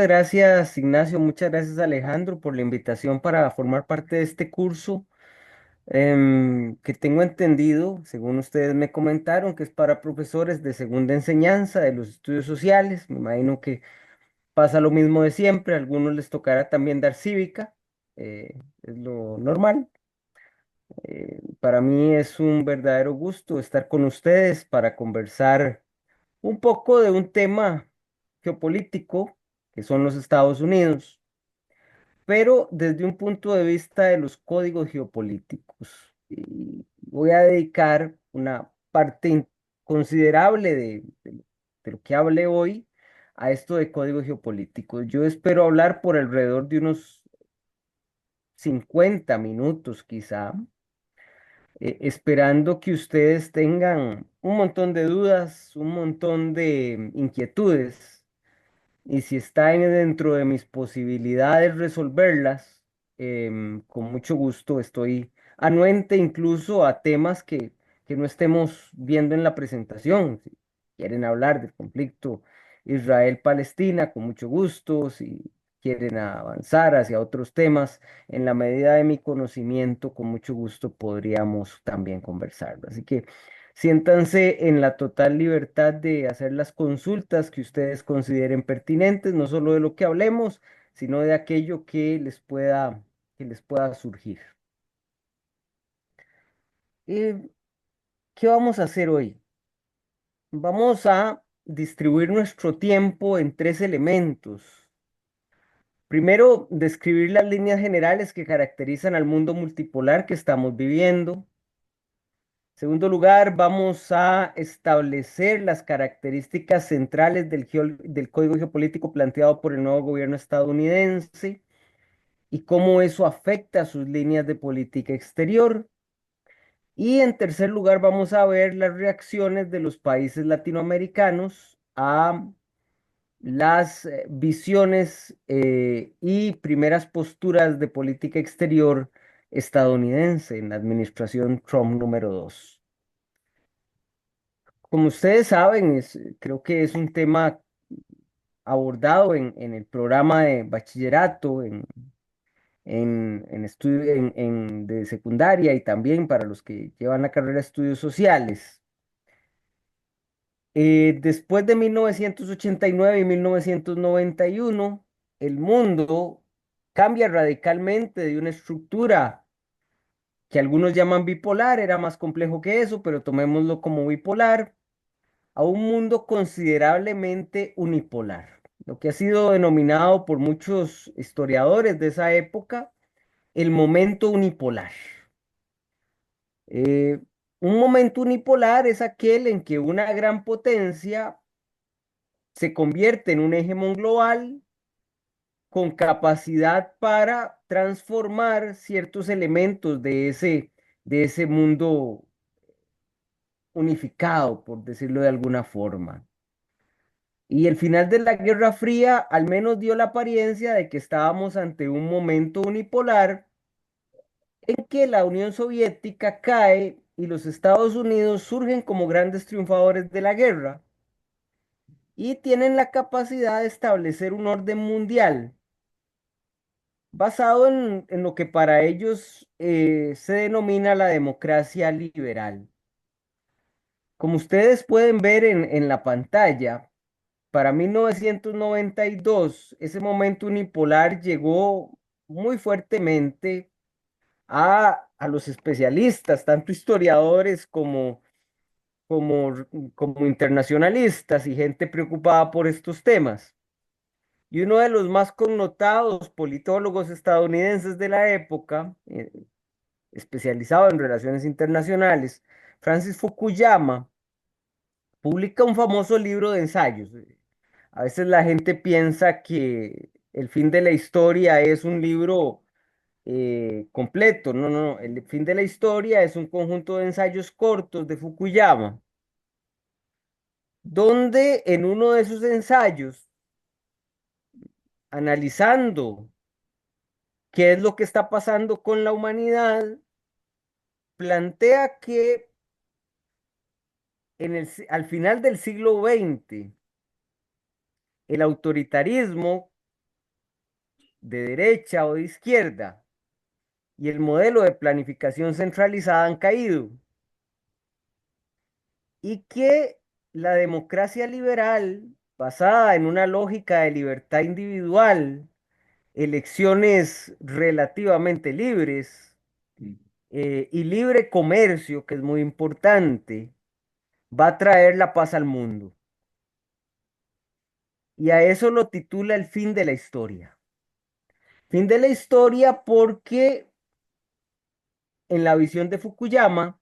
Gracias, Ignacio. Muchas gracias, Alejandro, por la invitación para formar parte de este curso que tengo entendido, según ustedes me comentaron, que es para profesores de segunda enseñanza de los estudios sociales. Me imagino que pasa lo mismo de siempre. A algunos les tocará también dar cívica. Es lo normal. Para mí es un verdadero gusto estar con ustedes para conversar un poco de un tema geopolítico que son los Estados Unidos, pero desde un punto de vista de los códigos geopolíticos. Y voy a dedicar una parte considerable de lo que hable hoy a esto de códigos geopolíticos. Yo espero hablar por alrededor de unos 50 minutos quizá, esperando que ustedes tengan un montón de dudas, un montón de inquietudes. Y si está dentro de mis posibilidades resolverlas, con mucho gusto estoy anuente incluso a temas que no estemos viendo en la presentación. Si quieren hablar del conflicto Israel-Palestina, con mucho gusto. Si quieren avanzar hacia otros temas, en la medida de mi conocimiento, con mucho gusto podríamos también conversarlo. Así que siéntanse en la total libertad de hacer las consultas que ustedes consideren pertinentes, no solo de lo que hablemos, sino de aquello que les pueda surgir. Eh, ¿Qué vamos a hacer hoy? Vamos a distribuir nuestro tiempo en tres elementos. Primero, describir las líneas generales que caracterizan al mundo multipolar que estamos viviendo. Segundo lugar, vamos a establecer las características centrales del código geopolítico planteado por el nuevo gobierno estadounidense y cómo eso afecta a sus líneas de política exterior. Y en tercer lugar, vamos a ver las reacciones de los países latinoamericanos a las visiones y primeras posturas de política exterior estadounidense en la administración Trump número 2. Como ustedes saben, creo que es un tema abordado en el programa de bachillerato, en estudio, de secundaria y también para los que llevan la carrera de estudios sociales. Después de 1989 y 1991, el mundo cambia radicalmente de una estructura que algunos llaman bipolar, era más complejo que eso, pero tomémoslo como bipolar, a un mundo considerablemente unipolar, lo que ha sido denominado por muchos historiadores de esa época el momento unipolar. Eh, un momento unipolar es aquel en que una gran potencia se convierte en un hegemón global con capacidad para transformar ciertos elementos de ese mundo unificado, por decirlo de alguna forma. Y el final de la Guerra Fría al menos dio la apariencia de que estábamos ante un momento unipolar en que la Unión Soviética cae y los Estados Unidos surgen como grandes triunfadores de la guerra y tienen la capacidad de establecer un orden mundial basado en lo que para ellos se denomina la democracia liberal. Como ustedes pueden ver en la pantalla, para 1992, ese momento unipolar llegó muy fuertemente a los especialistas, tanto historiadores como internacionalistas y gente preocupada por estos temas. Y uno de los más connotados politólogos estadounidenses de la época, especializado en relaciones internacionales, Francis Fukuyama, publica un famoso libro de ensayos. A veces la gente piensa que el fin de la historia es un libro completo. No, no, no. El fin de la historia es un conjunto de ensayos cortos de Fukuyama, donde en uno de sus ensayos, analizando qué es lo que está pasando con la humanidad, plantea que al final del siglo XX, el autoritarismo de derecha o de izquierda y el modelo de planificación centralizada han caído y que la democracia liberal, basada en una lógica de libertad individual, elecciones relativamente libres y libre comercio, que es muy importante, va a traer la paz al mundo. Y a eso lo titula el fin de la historia. Fin de la historia porque en la visión de Fukuyama,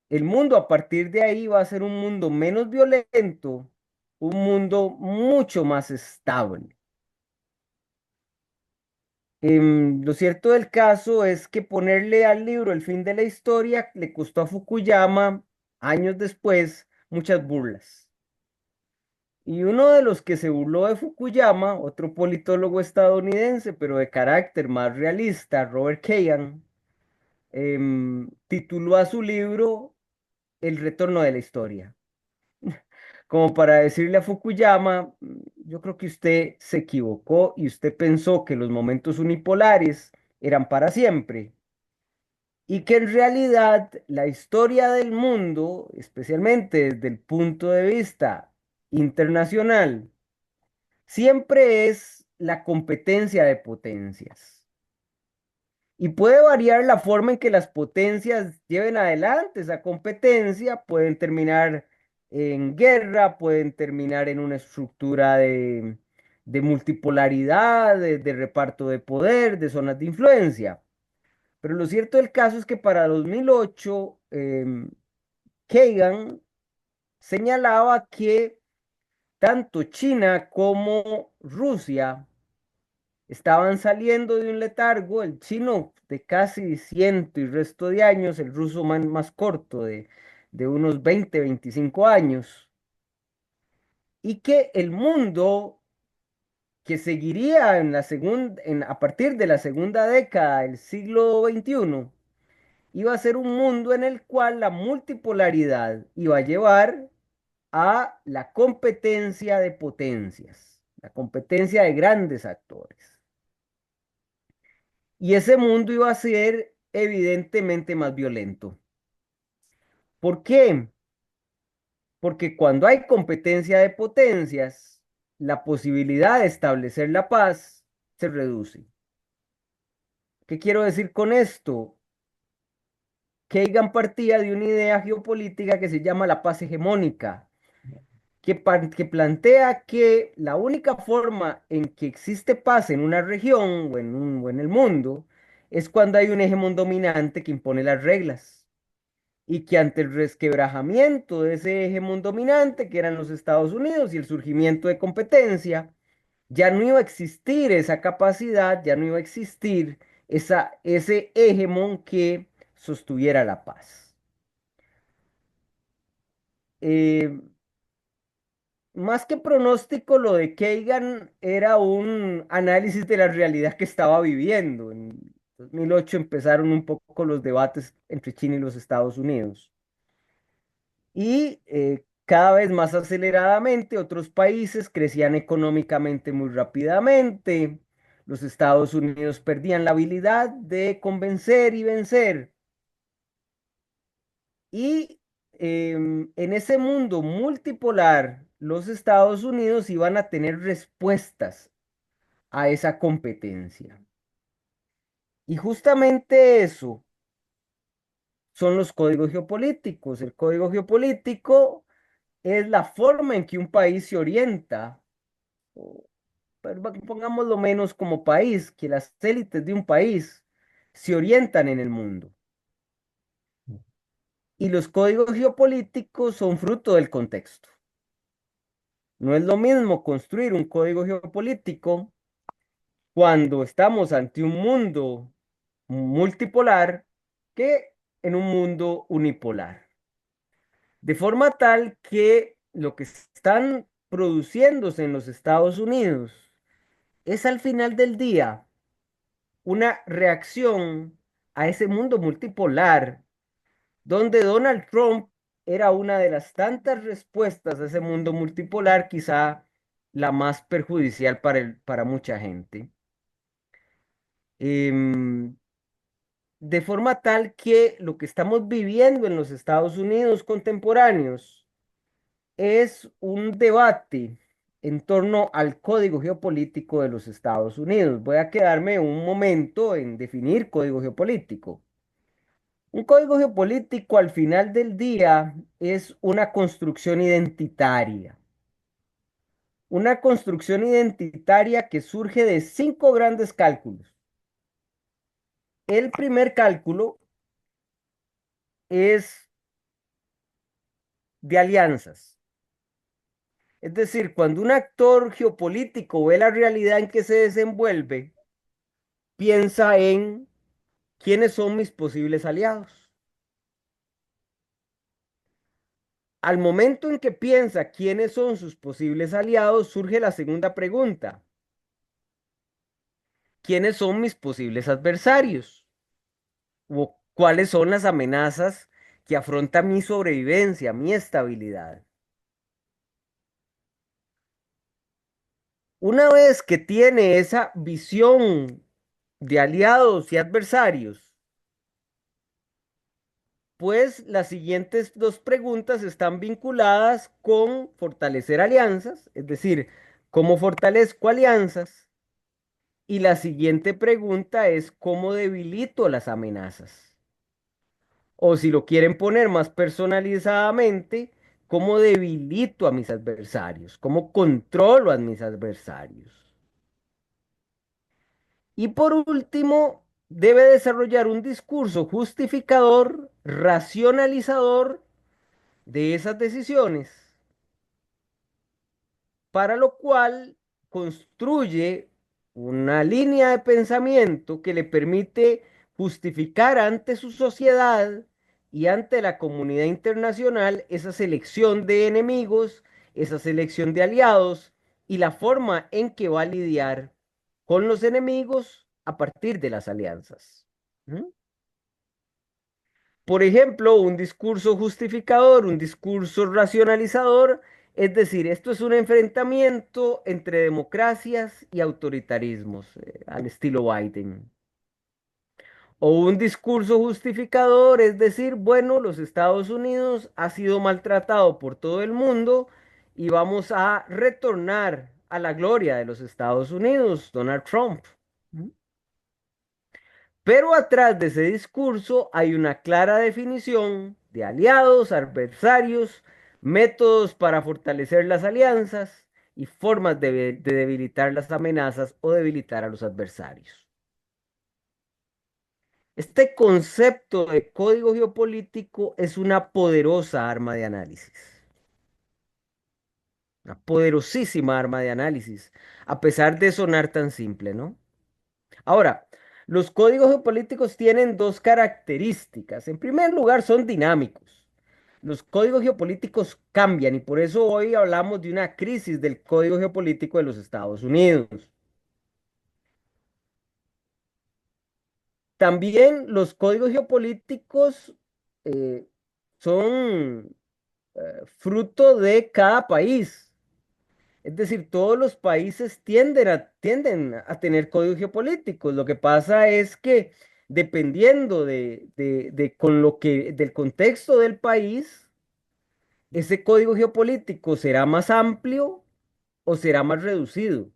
el mundo a partir de ahí va a ser un mundo menos violento, un mundo mucho más estable. Lo cierto del caso es que ponerle al libro El fin de la historia le costó a Fukuyama, años después, muchas burlas. Y uno de los que se burló de Fukuyama, otro politólogo estadounidense, pero de carácter más realista, Robert Kagan, tituló a su libro El retorno de la historia, como para decirle a Fukuyama, yo creo que usted se equivocó y usted pensó que los momentos unipolares eran para siempre y que en realidad la historia del mundo, especialmente desde el punto de vista internacional, siempre es la competencia de potencias. Y puede variar la forma en que las potencias lleven adelante esa competencia, pueden terminar en guerra, pueden terminar en una estructura de multipolaridad, de reparto de poder, de zonas de influencia. Pero lo cierto del caso es que para 2008, Kagan señalaba que tanto China como Rusia estaban saliendo de un letargo, el chino de casi ciento y resto de años, el ruso más corto de unos 20, 25 años, y que el mundo que seguiría a partir de la segunda década del siglo XXI iba a ser un mundo en el cual la multipolaridad iba a llevar a la competencia de potencias, la competencia de grandes actores. Y ese mundo iba a ser evidentemente más violento. ¿Por qué? Porque cuando hay competencia de potencias, la posibilidad de establecer la paz se reduce. ¿Qué quiero decir con esto? Kagan partía de una idea geopolítica que se llama la paz hegemónica, que plantea que la única forma en que existe paz en una región o en el mundo es cuando hay un hegemón dominante que impone las reglas y que ante el resquebrajamiento de ese hegemón dominante, que eran los Estados Unidos, y el surgimiento de competencia, ya no iba a existir esa capacidad, ya no iba a existir ese hegemón que sostuviera la paz. Eh, Más que pronóstico, lo de Kagan era un análisis de la realidad que estaba viviendo. En 2008 empezaron un poco los debates entre China y los Estados Unidos. Y cada vez más aceleradamente otros países crecían económicamente muy rápidamente. Los Estados Unidos perdían la habilidad de convencer y vencer. Y en ese mundo multipolar, los Estados Unidos iban a tener respuestas a esa competencia. Y justamente eso son los códigos geopolíticos. El código geopolítico es la forma en que un país se orienta, o, pongámoslo menos como país, que las élites de un país se orientan en el mundo. Y los códigos geopolíticos son fruto del contexto. No es lo mismo construir un código geopolítico cuando estamos ante un mundo multipolar que en un mundo unipolar. De forma tal que lo que están produciéndose en los Estados Unidos es al final del día una reacción a ese mundo multipolar donde Donald Trump era una de las tantas respuestas a ese mundo multipolar, quizá la más perjudicial para mucha gente. em, de forma tal que lo que estamos viviendo en los Estados Unidos contemporáneos es un debate en torno al código geopolítico de los Estados Unidos. Voy a quedarme un momento en definir código geopolítico. Un código geopolítico al final del día es una construcción identitaria. Una construcción identitaria que surge de cinco grandes cálculos. El primer cálculo es de alianzas. Es decir, cuando un actor geopolítico ve la realidad en que se desenvuelve, piensa en quiénes son mis posibles aliados. Al momento en que piensa quiénes son sus posibles aliados, surge la segunda pregunta. ¿Quiénes son mis posibles adversarios? ¿O cuáles son las amenazas que afronta mi sobrevivencia, mi estabilidad? Una vez que tiene esa visión de aliados y adversarios, pues las siguientes dos preguntas están vinculadas con fortalecer alianzas, es decir, ¿cómo fortalezco alianzas? Y la siguiente pregunta es ¿cómo debilito las amenazas? O si lo quieren poner más personalizadamente, ¿cómo debilito a mis adversarios? ¿Cómo controlo a mis adversarios? Y por último, debe desarrollar un discurso justificador, racionalizador de esas decisiones, para lo cual construye una línea de pensamiento que le permite justificar ante su sociedad y ante la comunidad internacional esa selección de enemigos, esa selección de aliados y la forma en que va a lidiar con los enemigos a partir de las alianzas. ¿Mm? Por ejemplo, un discurso justificador, un discurso racionalizador, es decir, esto es un enfrentamiento entre democracias y autoritarismos, al estilo Biden. O un discurso justificador, es decir, bueno, los Estados Unidos ha sido maltratado por todo el mundo y vamos a retornar a la gloria de los Estados Unidos, Donald Trump. ¿Mm? Pero atrás de ese discurso hay una clara definición de aliados, adversarios, métodos para fortalecer las alianzas y formas de debilitar las amenazas o debilitar a los adversarios. Este concepto de código geopolítico es una poderosa arma de análisis, una poderosísima arma de análisis, a pesar de sonar tan simple, ¿no? Ahora, los códigos geopolíticos tienen dos características. En primer lugar, son dinámicos. Los códigos geopolíticos cambian y por eso hoy hablamos de una crisis del código geopolítico de los Estados Unidos. También los códigos geopolíticos eh, son fruto de cada país. Es decir, todos los países tienden a tener códigos geopolíticos. Lo que pasa es que dependiendo con lo que, del contexto del país, ese código geopolítico será más amplio o será más reducido.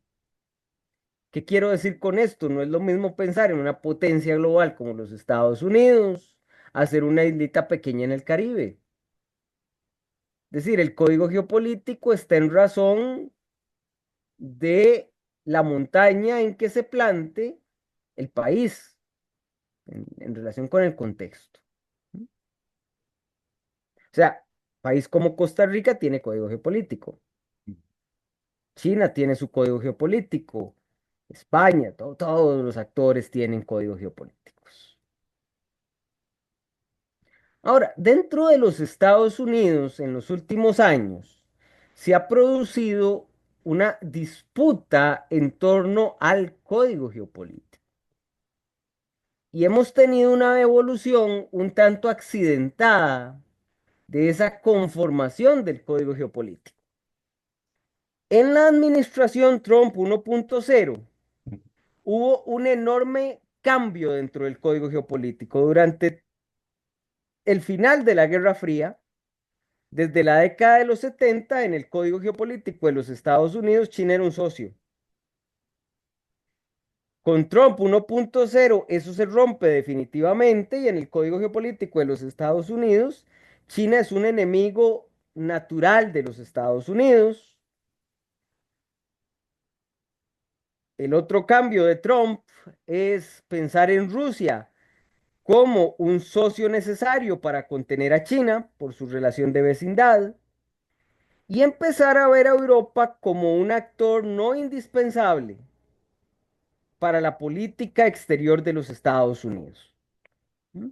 ¿Qué quiero decir con esto? No es lo mismo pensar en una potencia global como los Estados Unidos, hacer una islita pequeña en el Caribe. Es decir, el código geopolítico está en razón de la montaña en que se plante el país en relación con el contexto. ¿Mm? O sea, país como Costa Rica tiene código geopolítico, China tiene su código geopolítico, España, todos los actores tienen códigos geopolíticos. Ahora, dentro de los Estados Unidos, en los últimos años, se ha producido una disputa en torno al código geopolítico. Y hemos tenido una evolución un tanto accidentada de esa conformación del código geopolítico. En la administración Trump 1.0 hubo un enorme cambio dentro del código geopolítico. Durante el final de la Guerra Fría, desde la década de los 70, en el código geopolítico de los Estados Unidos, China era un socio. Con Trump 1.0, eso se rompe definitivamente y en el código geopolítico de los Estados Unidos, China es un enemigo natural de los Estados Unidos. El otro cambio de Trump es pensar en Rusia como un socio necesario para contener a China por su relación de vecindad y empezar a ver a Europa como un actor no indispensable para la política exterior de los Estados Unidos. ¿Mm?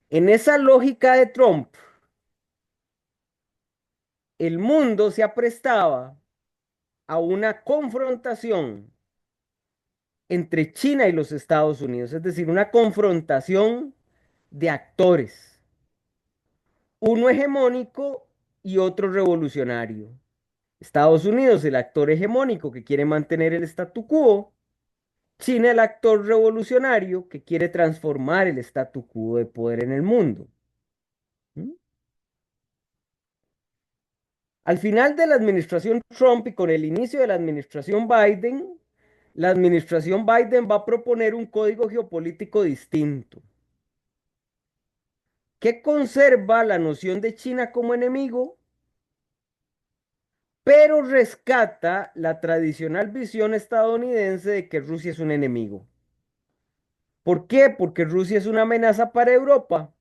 En esa lógica de Trump, el mundo se aprestaba a una confrontación entre China y los Estados Unidos, es decir, una confrontación de actores, uno hegemónico y otro revolucionario. Estados Unidos, el actor hegemónico que quiere mantener el statu quo, China, el actor revolucionario que quiere transformar el statu quo de poder en el mundo. ¿Mm? Al final de la administración Trump y con el inicio de la administración Biden va a proponer un código geopolítico distinto, que conserva la noción de China como enemigo, pero rescata la tradicional visión estadounidense de que Rusia es un enemigo. ¿Por qué? Porque Rusia es una amenaza para Europa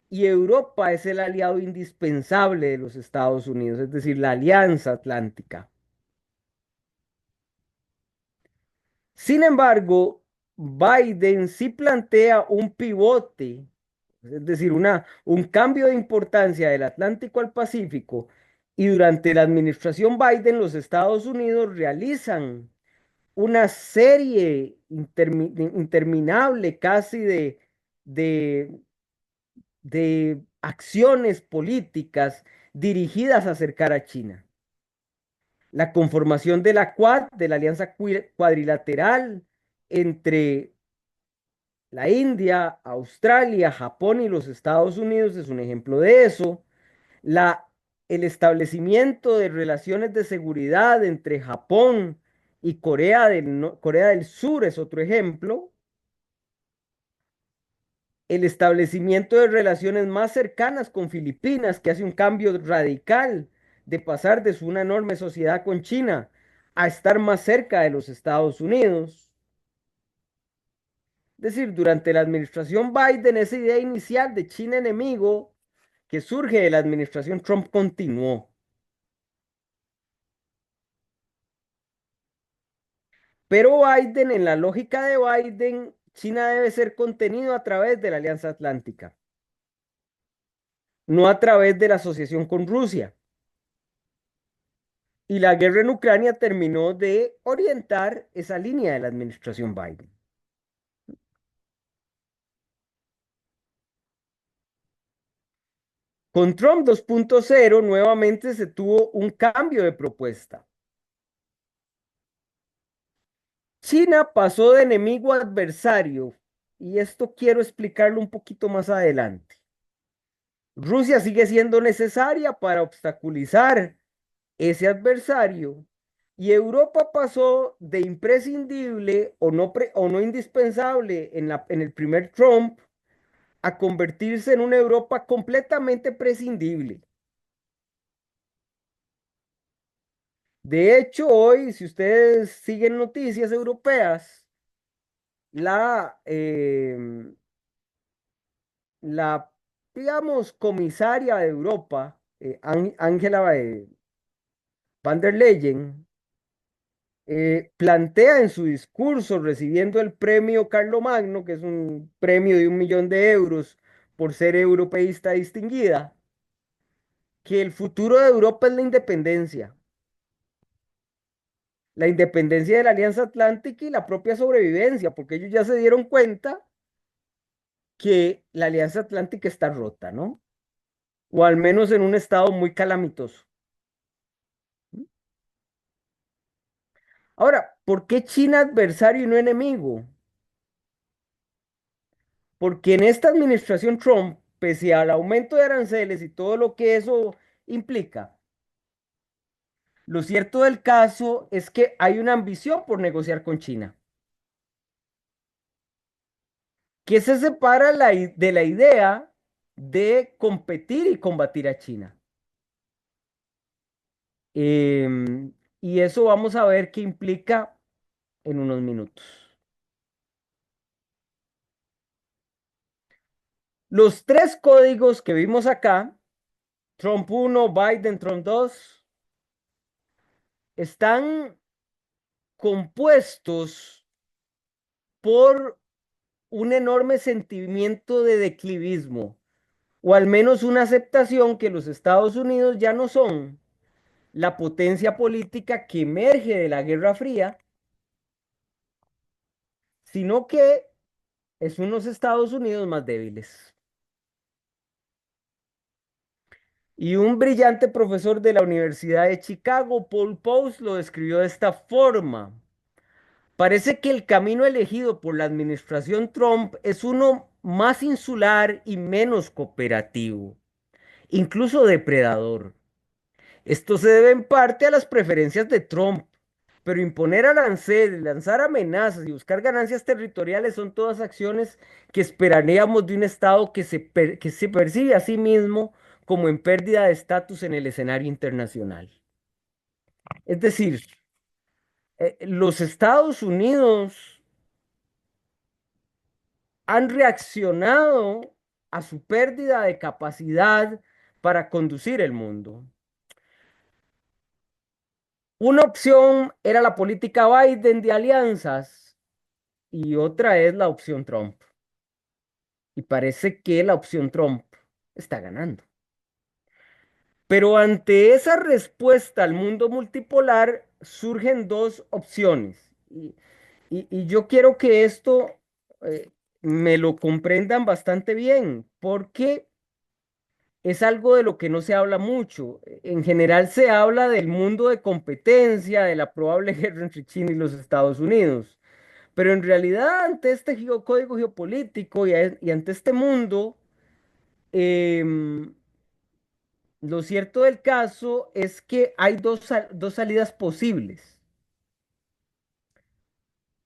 y Europa es el aliado indispensable de los Estados Unidos, es decir, la Alianza Atlántica. Sin embargo, Biden sí plantea un pivote, es decir, un cambio de importancia del Atlántico al Pacífico, y durante la administración Biden los Estados Unidos realizan una serie interminable casi de, de acciones políticas dirigidas a acercar a China. La conformación de la Quad, de la alianza cuadrilateral entre la India, Australia, Japón y los Estados Unidos es un ejemplo de eso. La, el establecimiento de relaciones de seguridad entre Japón y Corea del Sur es otro ejemplo. El establecimiento de relaciones más cercanas con Filipinas, que hace un cambio radical de pasar de una enorme sociedad con China a estar más cerca de los Estados Unidos. Es decir, durante la administración Biden, esa idea inicial de China enemigo que surge de la administración Trump continuó. Pero Biden, en la lógica de Biden, China debe ser contenido a través de la Alianza Atlántica, no a través de la asociación con Rusia. Y la guerra en Ucrania terminó de orientar esa línea de la administración Biden. Con Trump 2.0 nuevamente se tuvo un cambio de propuesta. China pasó de enemigo a adversario, y esto quiero explicarlo un poquito más adelante. Rusia sigue siendo necesaria para obstaculizar ese adversario y Europa pasó de imprescindible o no indispensable en el primer Trump a convertirse en una Europa completamente prescindible. De hecho, hoy, si ustedes siguen noticias europeas, la, la digamos, comisaria de Europa, Angela van der Leyen, plantea en su discurso recibiendo el premio Carlomagno, que es un premio de 1 millón de euros por ser europeísta distinguida, que el futuro de Europa es la independencia de la Alianza Atlántica y la propia sobrevivencia, porque ellos ya se dieron cuenta que la Alianza Atlántica está rota, ¿no? O al menos en un estado muy calamitoso. Ahora, ¿por qué China adversario y no enemigo? Porque en esta administración Trump, pese al aumento de aranceles y todo lo que eso implica, lo cierto del caso es que hay una ambición por negociar con China, que se separa de la idea de competir y combatir a China. Y eso vamos a ver qué implica en unos minutos. Los tres códigos que vimos acá, Trump uno, Biden, Trump 2, están compuestos por un enorme sentimiento de declivismo, o al menos una aceptación que los Estados Unidos ya no son la potencia política que emerge de la Guerra Fría, sino que es unos Estados Unidos más débiles. Y un brillante profesor de la Universidad de Chicago, Paul Post, lo describió de esta forma. Parece que el camino elegido por la administración Trump es uno más insular y menos cooperativo, incluso depredador. Esto se debe en parte a las preferencias de Trump, pero imponer aranceles, lanzar amenazas y buscar ganancias territoriales son todas acciones que esperaríamos de un Estado que se percibe a sí mismo como en pérdida de estatus en el escenario internacional. Es decir, los Estados Unidos han reaccionado a su pérdida de capacidad para conducir el mundo. Una opción era la política Biden de alianzas y otra es la opción Trump. Y parece que la opción Trump está ganando. Pero ante esa respuesta al mundo multipolar surgen dos opciones. Y yo quiero que esto eh, me lo comprendan bastante bien, porque es algo de lo que no se habla mucho. En general se habla del mundo de competencia, de la probable guerra entre China y los Estados Unidos. Pero en realidad, ante este código geopolítico y ante este mundo, em, lo cierto del caso es que hay dos salidas posibles.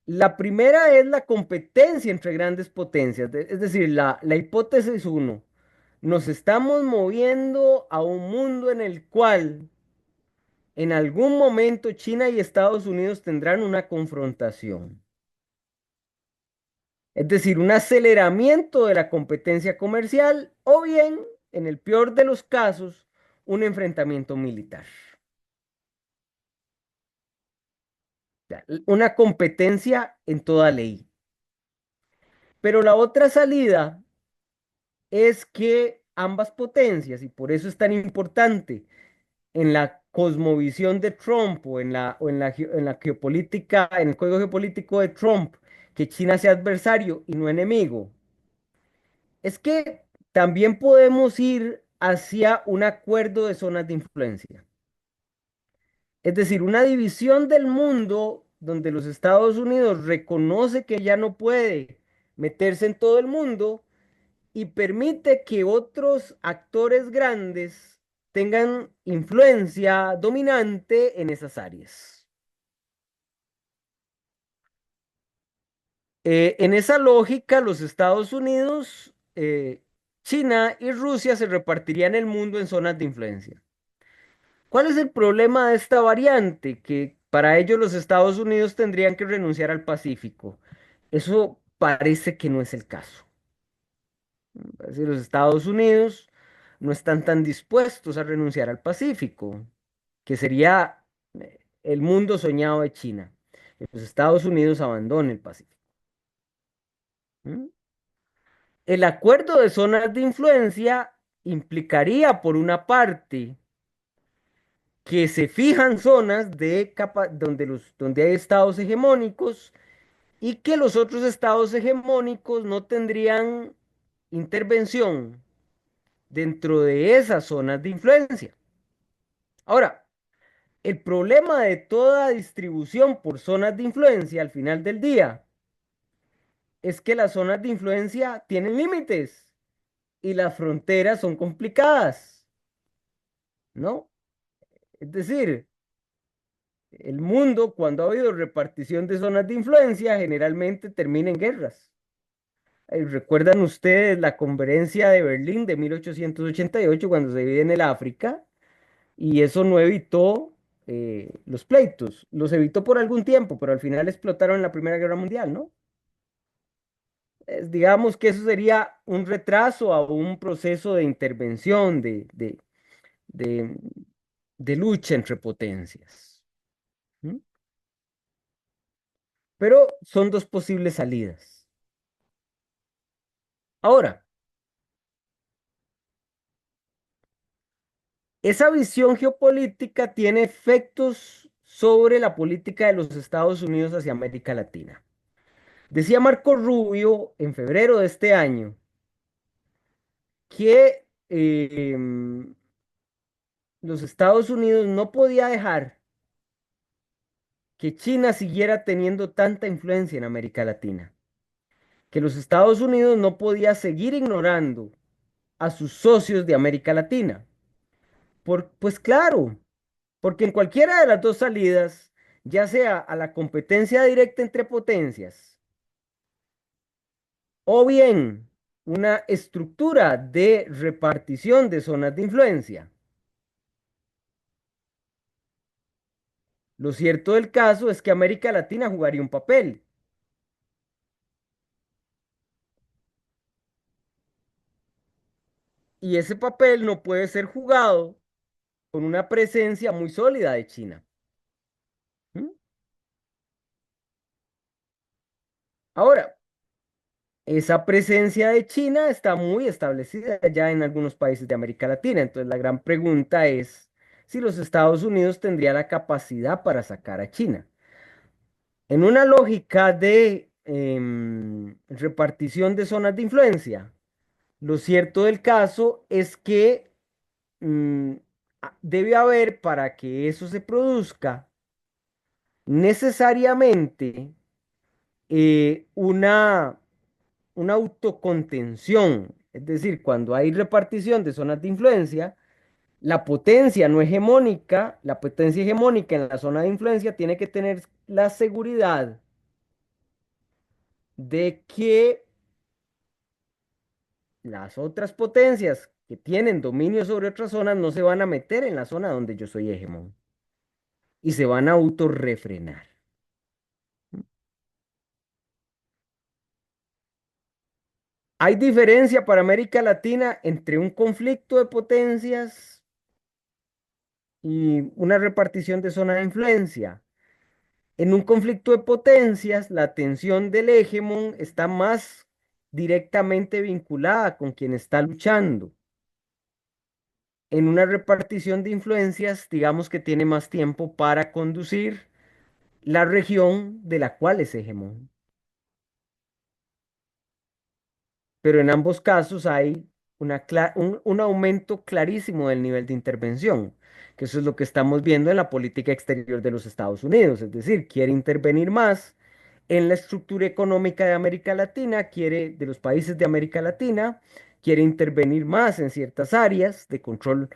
La primera es la competencia entre grandes potencias, es decir, la hipótesis uno. Nos estamos moviendo a un mundo en el cual en algún momento China y Estados Unidos tendrán una confrontación. Es decir, un aceleramiento de la competencia comercial o bien, en el peor de los casos, un enfrentamiento militar. Sea, una competencia en toda ley. Pero la otra salida es que ambas potencias, y por eso es tan importante en la cosmovisión de Trump en la geopolítica, en el código geopolítico de Trump, que China sea adversario y no enemigo, es que también podemos ir hacia un acuerdo de zonas de influencia. Es decir, una división del mundo donde los Estados Unidos reconoce que ya no puede meterse en todo el mundo y permite que otros actores grandes tengan influencia dominante en esas áreas. En esa lógica, los Estados Unidos, China y Rusia se repartirían el mundo en zonas de influencia. ¿Cuál es el problema de esta variante? Que para ello los Estados Unidos tendrían que renunciar al Pacífico. Eso parece que no es el caso. Es decir, los Estados Unidos no están tan dispuestos a renunciar al Pacífico, que sería el mundo soñado de China. Que los Estados Unidos abandonen el Pacífico. ¿Mm? El acuerdo de zonas de influencia implicaría, por una parte, que se fijan zonas donde hay estados hegemónicos y que los otros estados hegemónicos no tendrían intervención dentro de esas zonas de influencia. Ahora, el problema de toda distribución por zonas de influencia al final del día es que las zonas de influencia tienen límites y las fronteras son complicadas, ¿no? Es decir, el mundo, cuando ha habido repartición de zonas de influencia, generalmente termina en guerras. ¿Recuerdan ustedes la conferencia de Berlín de 1888 cuando se divide en el África? Y eso no evitó los pleitos. Los evitó por algún tiempo, pero al final explotaron en la Primera Guerra Mundial, ¿no? Digamos que eso sería un retraso a un proceso de intervención, de, de lucha entre potencias. ¿M? Pero son dos posibles salidas. Ahora, esa visión geopolítica tiene efectos sobre la política de los Estados Unidos hacia América Latina. Decía Marco Rubio en febrero de este año que los Estados Unidos no podía dejar que China siguiera teniendo tanta influencia en América Latina, que los Estados Unidos no podía seguir ignorando a sus socios de América Latina. Pues claro, porque en cualquiera de las dos salidas, ya sea a la competencia directa entre potencias o bien una estructura de repartición de zonas de influencia, lo cierto del caso es que América Latina jugaría un papel y ese papel no puede ser jugado con una presencia muy sólida de China. ¿Mm? Ahora, esa presencia de China está muy establecida ya en algunos países de América Latina. Entonces, la gran pregunta es si los Estados Unidos tendrían la capacidad para sacar a China. En una lógica de repartición de zonas de influencia, lo cierto del caso es que mm, debe haber, para que eso se produzca, necesariamente una autocontención. Es decir, cuando hay repartición de zonas de influencia, la potencia no hegemónica, la potencia hegemónica en la zona de influencia tiene que tener la seguridad de que las otras potencias que tienen dominio sobre otras zonas no se van a meter en la zona donde yo soy hegemón y se van a autorrefrenar. Hay diferencia para América Latina entre un conflicto de potencias y una repartición de zona de influencia. En un conflicto de potencias, la atención del hegemón está más directamente vinculada con quien está luchando. En una repartición de influencias, digamos que tiene más tiempo para conducir la región de la cual es hegemón. Pero en ambos casos hay un aumento clarísimo del nivel de intervención, que eso es lo que estamos viendo en la política exterior de los Estados Unidos, es decir, quiere intervenir más en la estructura económica de América Latina, de los países de América Latina, quiere intervenir más en ciertas áreas de control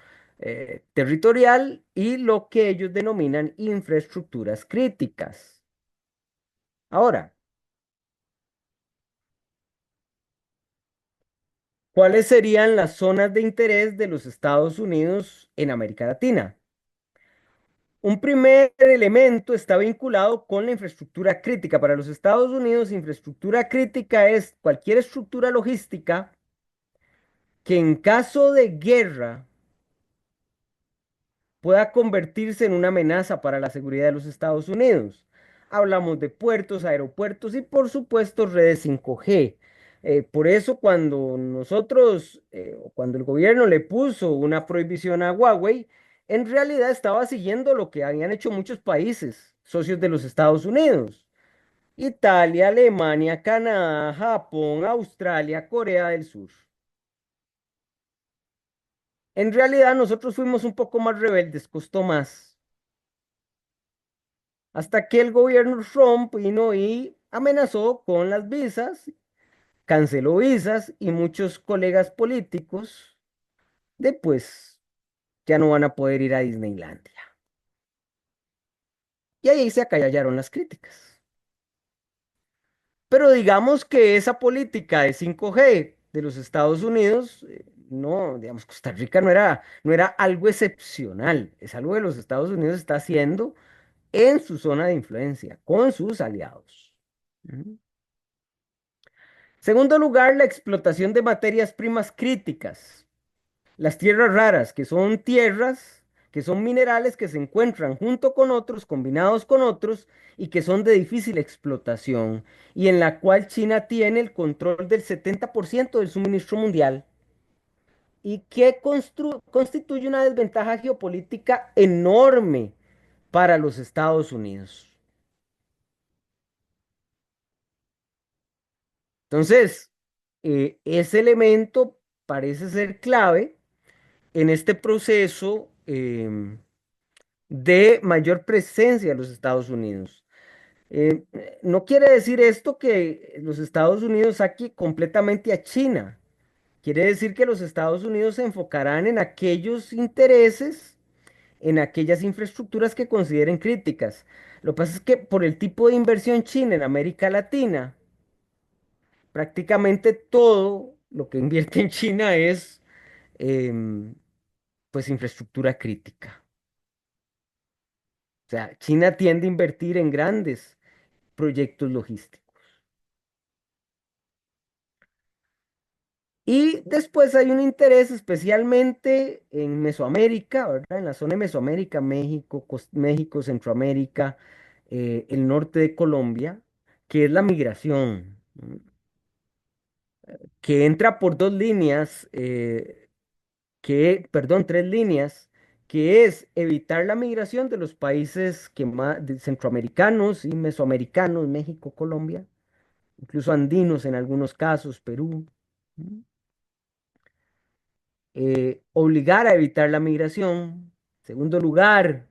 territorial y lo que ellos denominan infraestructuras críticas. Ahora, ¿cuáles serían las zonas de interés de los Estados Unidos en América Latina? Un primer elemento está vinculado con la infraestructura crítica. Para los Estados Unidos, infraestructura crítica es cualquier estructura logística que en caso de guerra pueda convertirse en una amenaza para la seguridad de los Estados Unidos. Hablamos de puertos, aeropuertos y por supuesto redes 5G. Por eso cuando o cuando el gobierno le puso una prohibición a Huawei, en realidad estaba siguiendo lo que habían hecho muchos países, socios de los Estados Unidos. Italia, Alemania, Canadá, Japón, Australia, Corea del Sur. En realidad nosotros fuimos un poco más rebeldes, costó más. Hasta que el gobierno Trump vino y amenazó con las visas, canceló visas y muchos colegas políticos de pues ya no van a poder ir a Disneylandia. Y ahí se acallaron las críticas. Pero digamos que esa política de 5G de los Estados Unidos, no, digamos, Costa Rica no era algo excepcional, es algo que los Estados Unidos está haciendo en su zona de influencia, con sus aliados. Ujú. Segundo lugar, la explotación de materias primas críticas. Las tierras raras, que son minerales que se encuentran junto con otros, combinados con otros, y que son de difícil explotación, y en la cual China tiene el control del 70% del suministro mundial, y que constituye una desventaja geopolítica enorme para los Estados Unidos. Entonces, ese elemento parece ser clave en este proceso de mayor presencia de los Estados Unidos. No quiere decir esto que los Estados Unidos saque completamente a China. Quiere decir que los Estados Unidos se enfocarán en aquellos intereses, en aquellas infraestructuras que consideren críticas. Lo que pasa es que por el tipo de inversión china en América Latina, prácticamente todo lo que invierte en China es em, pues infraestructura crítica. O sea, China tiende a invertir en grandes proyectos logísticos. Y después hay un interés especialmente en Mesoamérica, ¿verdad? En la zona de Mesoamérica, México, México, Centroamérica, el norte de Colombia, que es la migración, ¿no? Que entra por dos líneas, perdón, tres líneas, que es evitar la migración de los países que más, centroamericanos y mesoamericanos, México, Colombia, incluso andinos en algunos casos, Perú. ¿No? Obligar a evitar la migración. Segundo lugar,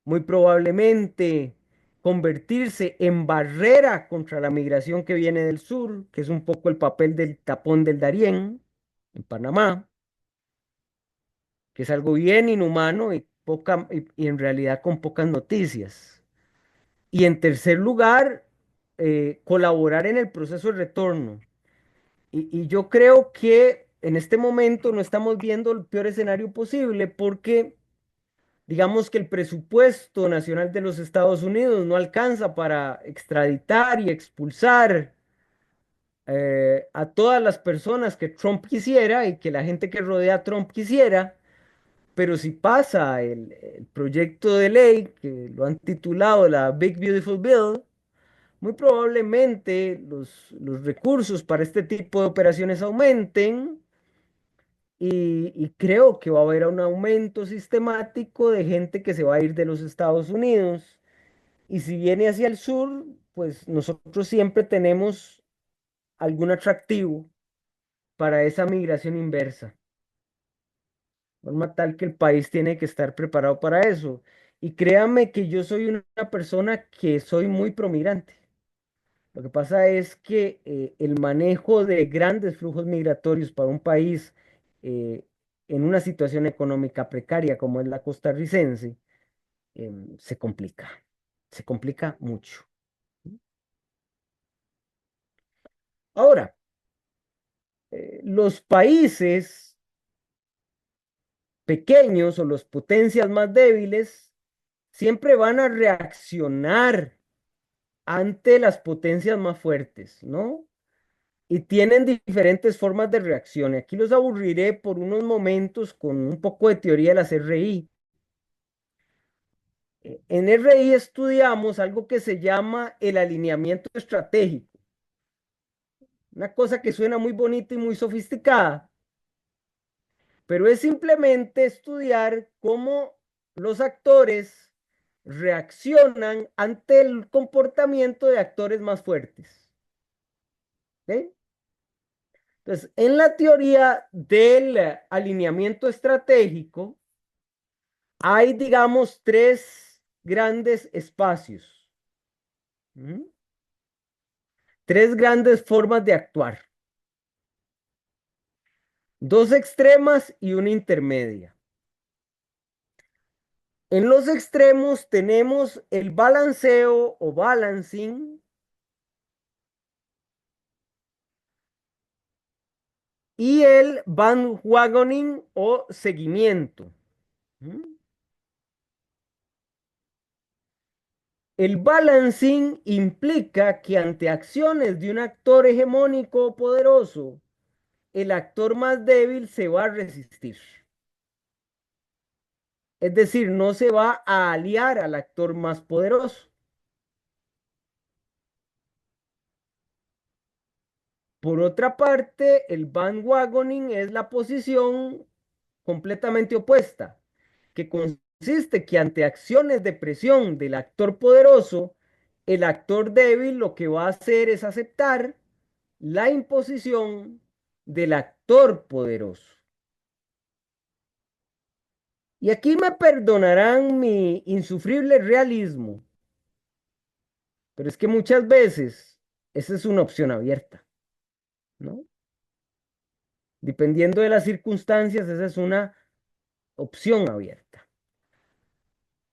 muy probablemente convertirse en barrera contra la migración que viene del sur, que es un poco el papel del tapón del Darién en Panamá, que es algo bien inhumano y en realidad con pocas noticias. Y en tercer lugar, colaborar en el proceso de retorno. Y yo creo que en este momento no estamos viendo el peor escenario posible porque digamos que el presupuesto nacional de los Estados Unidos no alcanza para extraditar y expulsar a todas las personas que Trump quisiera y que la gente que rodea a Trump quisiera, pero si pasa el proyecto de ley que lo han titulado la Big Beautiful Bill, muy probablemente los recursos para este tipo de operaciones aumenten y creo que va a haber un aumento sistemático de gente que se va a ir de los Estados Unidos. Y si viene hacia el sur, pues nosotros siempre tenemos algún atractivo para esa migración inversa. De forma tal que el país tiene que estar preparado para eso. Y créanme que yo soy una persona que soy muy promigrante. Lo que pasa es que el manejo de grandes flujos migratorios para un país eh, en una situación económica precaria como es la costarricense, se complica mucho. Ahora, los países pequeños o las potencias más débiles siempre van a reaccionar ante las potencias más fuertes, ¿no? Y tienen diferentes formas de reacción. Y aquí los aburriré por unos momentos con un poco de teoría de las RI. En RI estudiamos algo que se llama el alineamiento estratégico, una cosa que suena muy bonita y muy sofisticada, pero es simplemente estudiar cómo los actores reaccionan ante el comportamiento de actores más fuertes. ¿Ok? Entonces, en la teoría del alineamiento estratégico, hay, digamos, tres grandes espacios. ¿Mm? tres grandes formas de actuar, dos extremas y una intermedia. En los extremos tenemos el balanceo o balancing y el bandwagoning o seguimiento. ¿Mm? El balancing implica que ante acciones de un actor hegemónico o poderoso, el actor más débil se va a resistir. Es decir, no se va a aliar al actor más poderoso. Por otra parte, el bandwagoning es la posición completamente opuesta, que consiste que ante acciones de presión del actor poderoso, el actor débil lo que va a hacer es aceptar la imposición del actor poderoso. Y aquí me perdonarán mi insufrible realismo, pero es que muchas veces esa es una opción abierta, ¿no? Dependiendo de las circunstancias, esa es una opción abierta.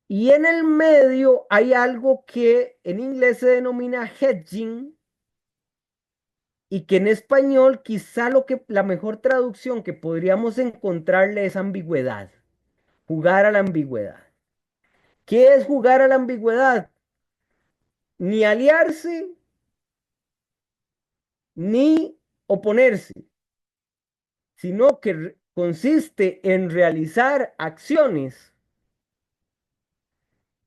Y en el medio hay algo que en inglés se denomina hedging y que en español quizá la mejor traducción que podríamos encontrarle es ambigüedad, jugar a la ambigüedad. ¿Qué es jugar a la ambigüedad? Ni aliarse ni oponerse, sino que consiste en realizar acciones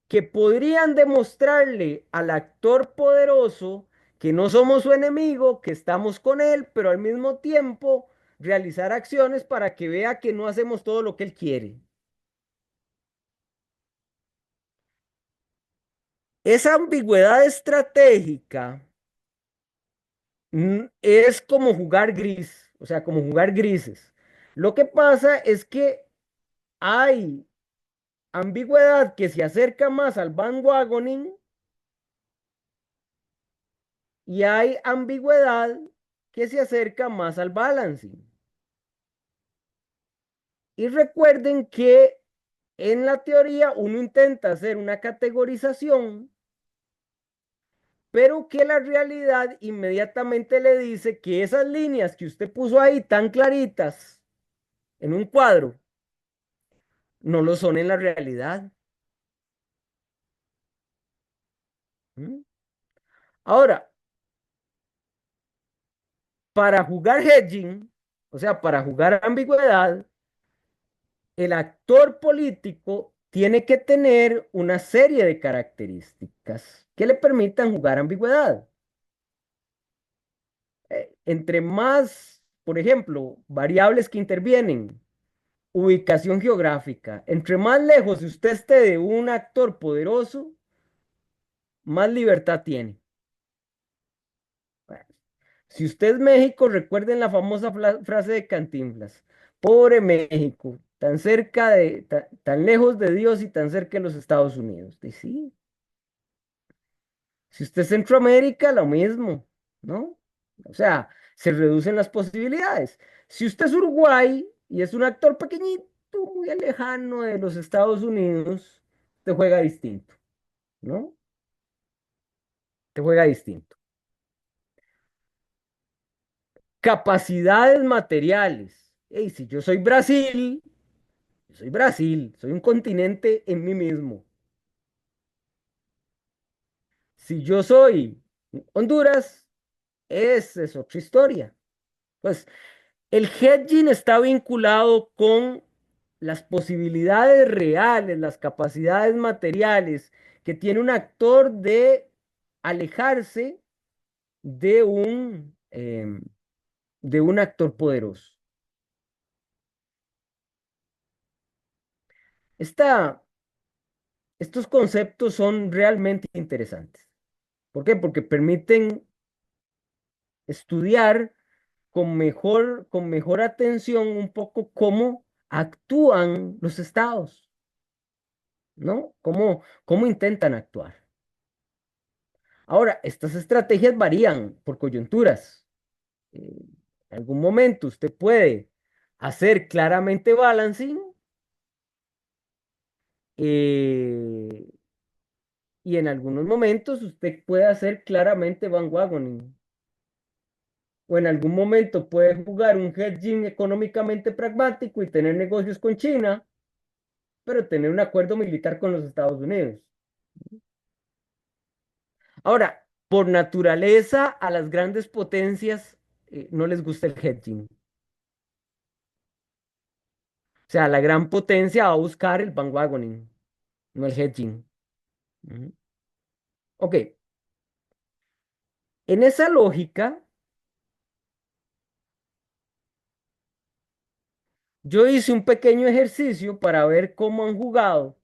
que podrían demostrarle al actor poderoso que no somos su enemigo, que estamos con él, pero al mismo tiempo realizar acciones para que vea que no hacemos todo lo que él quiere. Esa ambigüedad estratégica es como jugar gris, o sea, como jugar grises. Lo que pasa es que hay ambigüedad que se acerca más al bandwagoning y hay ambigüedad que se acerca más al balancing. Y recuerden que en la teoría uno intenta hacer una categorización, pero que la realidad inmediatamente le dice que esas líneas que usted puso ahí tan claritas en un cuadro no lo son en la realidad. ¿Mm? Ahora, para jugar hedging, o sea, para jugar ambigüedad, el actor político tiene que tener una serie de características que le permitan jugar ambigüedad. Entre más, por ejemplo, variables que intervienen, ubicación geográfica, entre más lejos usted esté de un actor poderoso, más libertad tiene. Bueno, si usted es México, recuerden la famosa frase de Cantinflas. Pobre México, tan cerca tan lejos de Dios y tan cerca de los Estados Unidos. Y sí, si usted es Centroamérica, lo mismo, ¿no? O sea, se reducen las posibilidades. Si usted es Uruguay y es un actor pequeñito, muy lejano de los Estados Unidos, te juega distinto, ¿no? Te juega distinto. Capacidades materiales. Ey, si yo soy Brasil, yo soy Brasil, soy un continente en mí mismo. Si yo soy Honduras, esa es otra historia. Pues el hedging está vinculado con las posibilidades reales, las capacidades materiales que tiene un actor de alejarse de un actor poderoso. Esta, estos conceptos son realmente interesantes. ¿Por qué? Porque permiten estudiar con mejor atención un poco cómo actúan los estados, ¿no? Cómo intentan actuar. Ahora, estas estrategias varían por coyunturas. En algún momento usted puede hacer claramente balancing eh, y en algunos momentos usted puede hacer claramente bandwagoning. O en algún momento puede jugar un hedging económicamente pragmático y tener negocios con China, pero tener un acuerdo militar con los Estados Unidos. Ahora, por naturaleza, a las grandes potencias no les gusta el hedging. O sea, la gran potencia va a buscar el bandwagoning, no el hedging. Ujú. Ok, en esa lógica, yo hice un pequeño ejercicio para ver cómo han jugado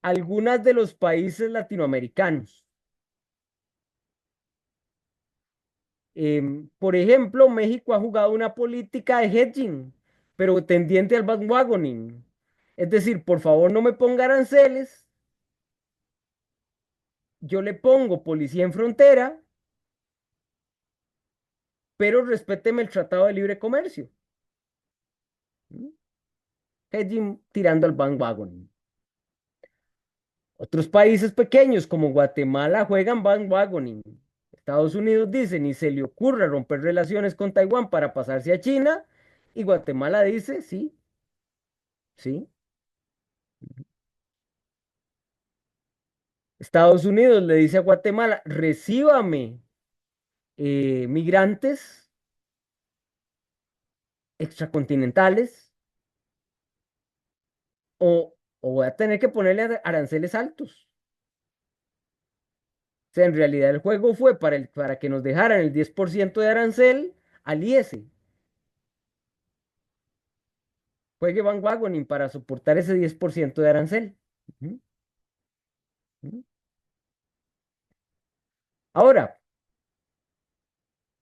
algunas de los países latinoamericanos. Por ejemplo, México ha jugado una política de hedging, pero tendiente al bandwagoning. Es decir, por favor no me ponga aranceles, yo le pongo policía en frontera, pero respéteme el Tratado de Libre Comercio. ¿Mm? Hedging tirando al bandwagoning. Otros países pequeños como Guatemala juegan bandwagoning. Estados Unidos dice, ni se le ocurra romper relaciones con Taiwán para pasarse a China, y Guatemala dice, sí, sí. Estados Unidos le dice a Guatemala, recíbame migrantes extracontinentales o voy a tener que ponerle aranceles altos. O sea, en realidad el juego fue para que nos dejaran el 10% de arancel al IES. Juegue Van Wagoning para soportar ese 10% de arancel. Ujú, ujú. Ahora,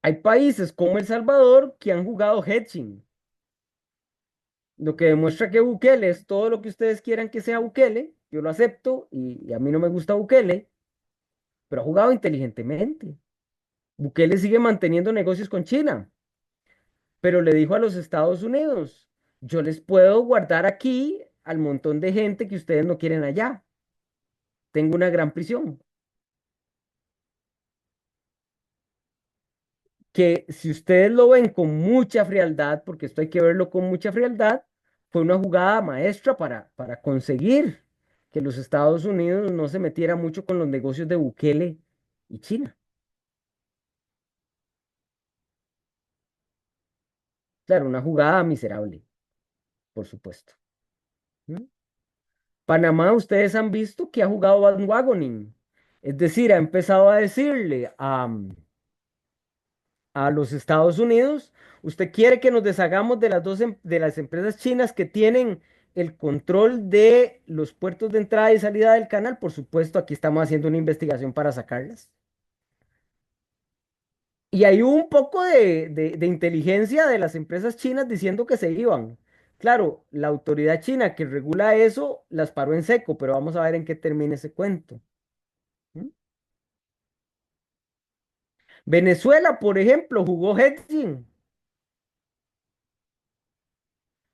hay países como El Salvador que han jugado hedging, lo que demuestra que Bukele es todo lo que ustedes quieran que sea Bukele. Yo lo acepto y a mí no me gusta Bukele, pero ha jugado inteligentemente. Bukele sigue manteniendo negocios con China, pero le dijo a los Estados Unidos, yo les puedo guardar aquí al montón de gente que ustedes no quieren allá. Tengo una gran prisión. Que si ustedes lo ven con mucha frialdad, porque esto hay que verlo con mucha frialdad, fue una jugada maestra para conseguir que los Estados Unidos no se metiera mucho con los negocios de Bukele y China. Claro, una jugada miserable, por supuesto. ¿Mm? Panamá, ustedes han visto que ha jugado bandwagoning. Es decir, ha empezado a decirle a los Estados Unidos, usted quiere que nos deshagamos de las de las empresas chinas que tienen el control de los puertos de entrada y salida del canal. Por supuesto, aquí estamos haciendo una investigación para sacarlas. Y hay un poco de inteligencia de las empresas chinas diciendo que se iban. Claro, la autoridad china que regula eso las paró en seco, pero vamos a ver en qué termina ese cuento. ¿Mm? Venezuela, por ejemplo, jugó hedging.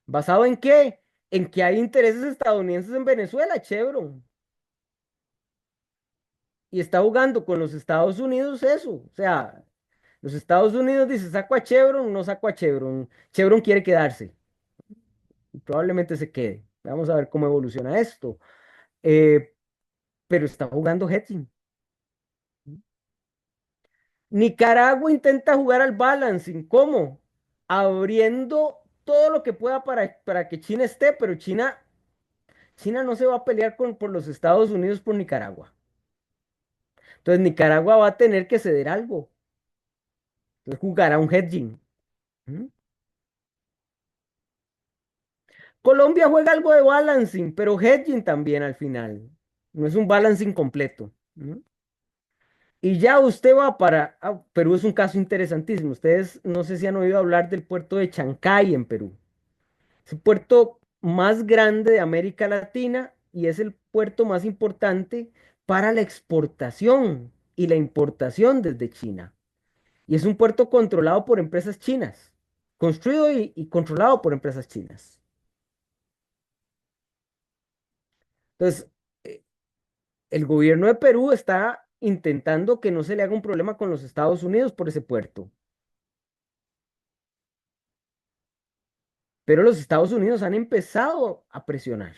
¿Basado en qué? En que hay intereses estadounidenses en Venezuela, Chevron. Y está jugando con los Estados Unidos eso. O sea, los Estados Unidos dice, saco a Chevron, no saco a Chevron. Chevron quiere quedarse. Y probablemente se quede. Vamos a ver cómo evoluciona esto. Eh, pero está jugando hedging. Nicaragua intenta jugar al balancing. ¿Cómo? Abriendo todo lo que pueda para que China esté, pero China no se va a pelear por los Estados Unidos por Nicaragua. Entonces Nicaragua va a tener que ceder algo. Entonces jugará un hedging. ¿Mm? Colombia juega algo de balancing, pero hedging también al final. No es un balancing completo. ¿Mm? Y ya usted va Perú es un caso interesantísimo. Ustedes no sé si han oído hablar del puerto de Chancay en Perú. Es el puerto más grande de América Latina y es el puerto más importante para la exportación y la importación desde China. Y es un puerto controlado por empresas chinas, construido y controlado por empresas chinas. Entonces, eh, el gobierno de Perú está intentando que no se le haga un problema con los Estados Unidos por ese puerto. Pero los Estados Unidos han empezado a presionar.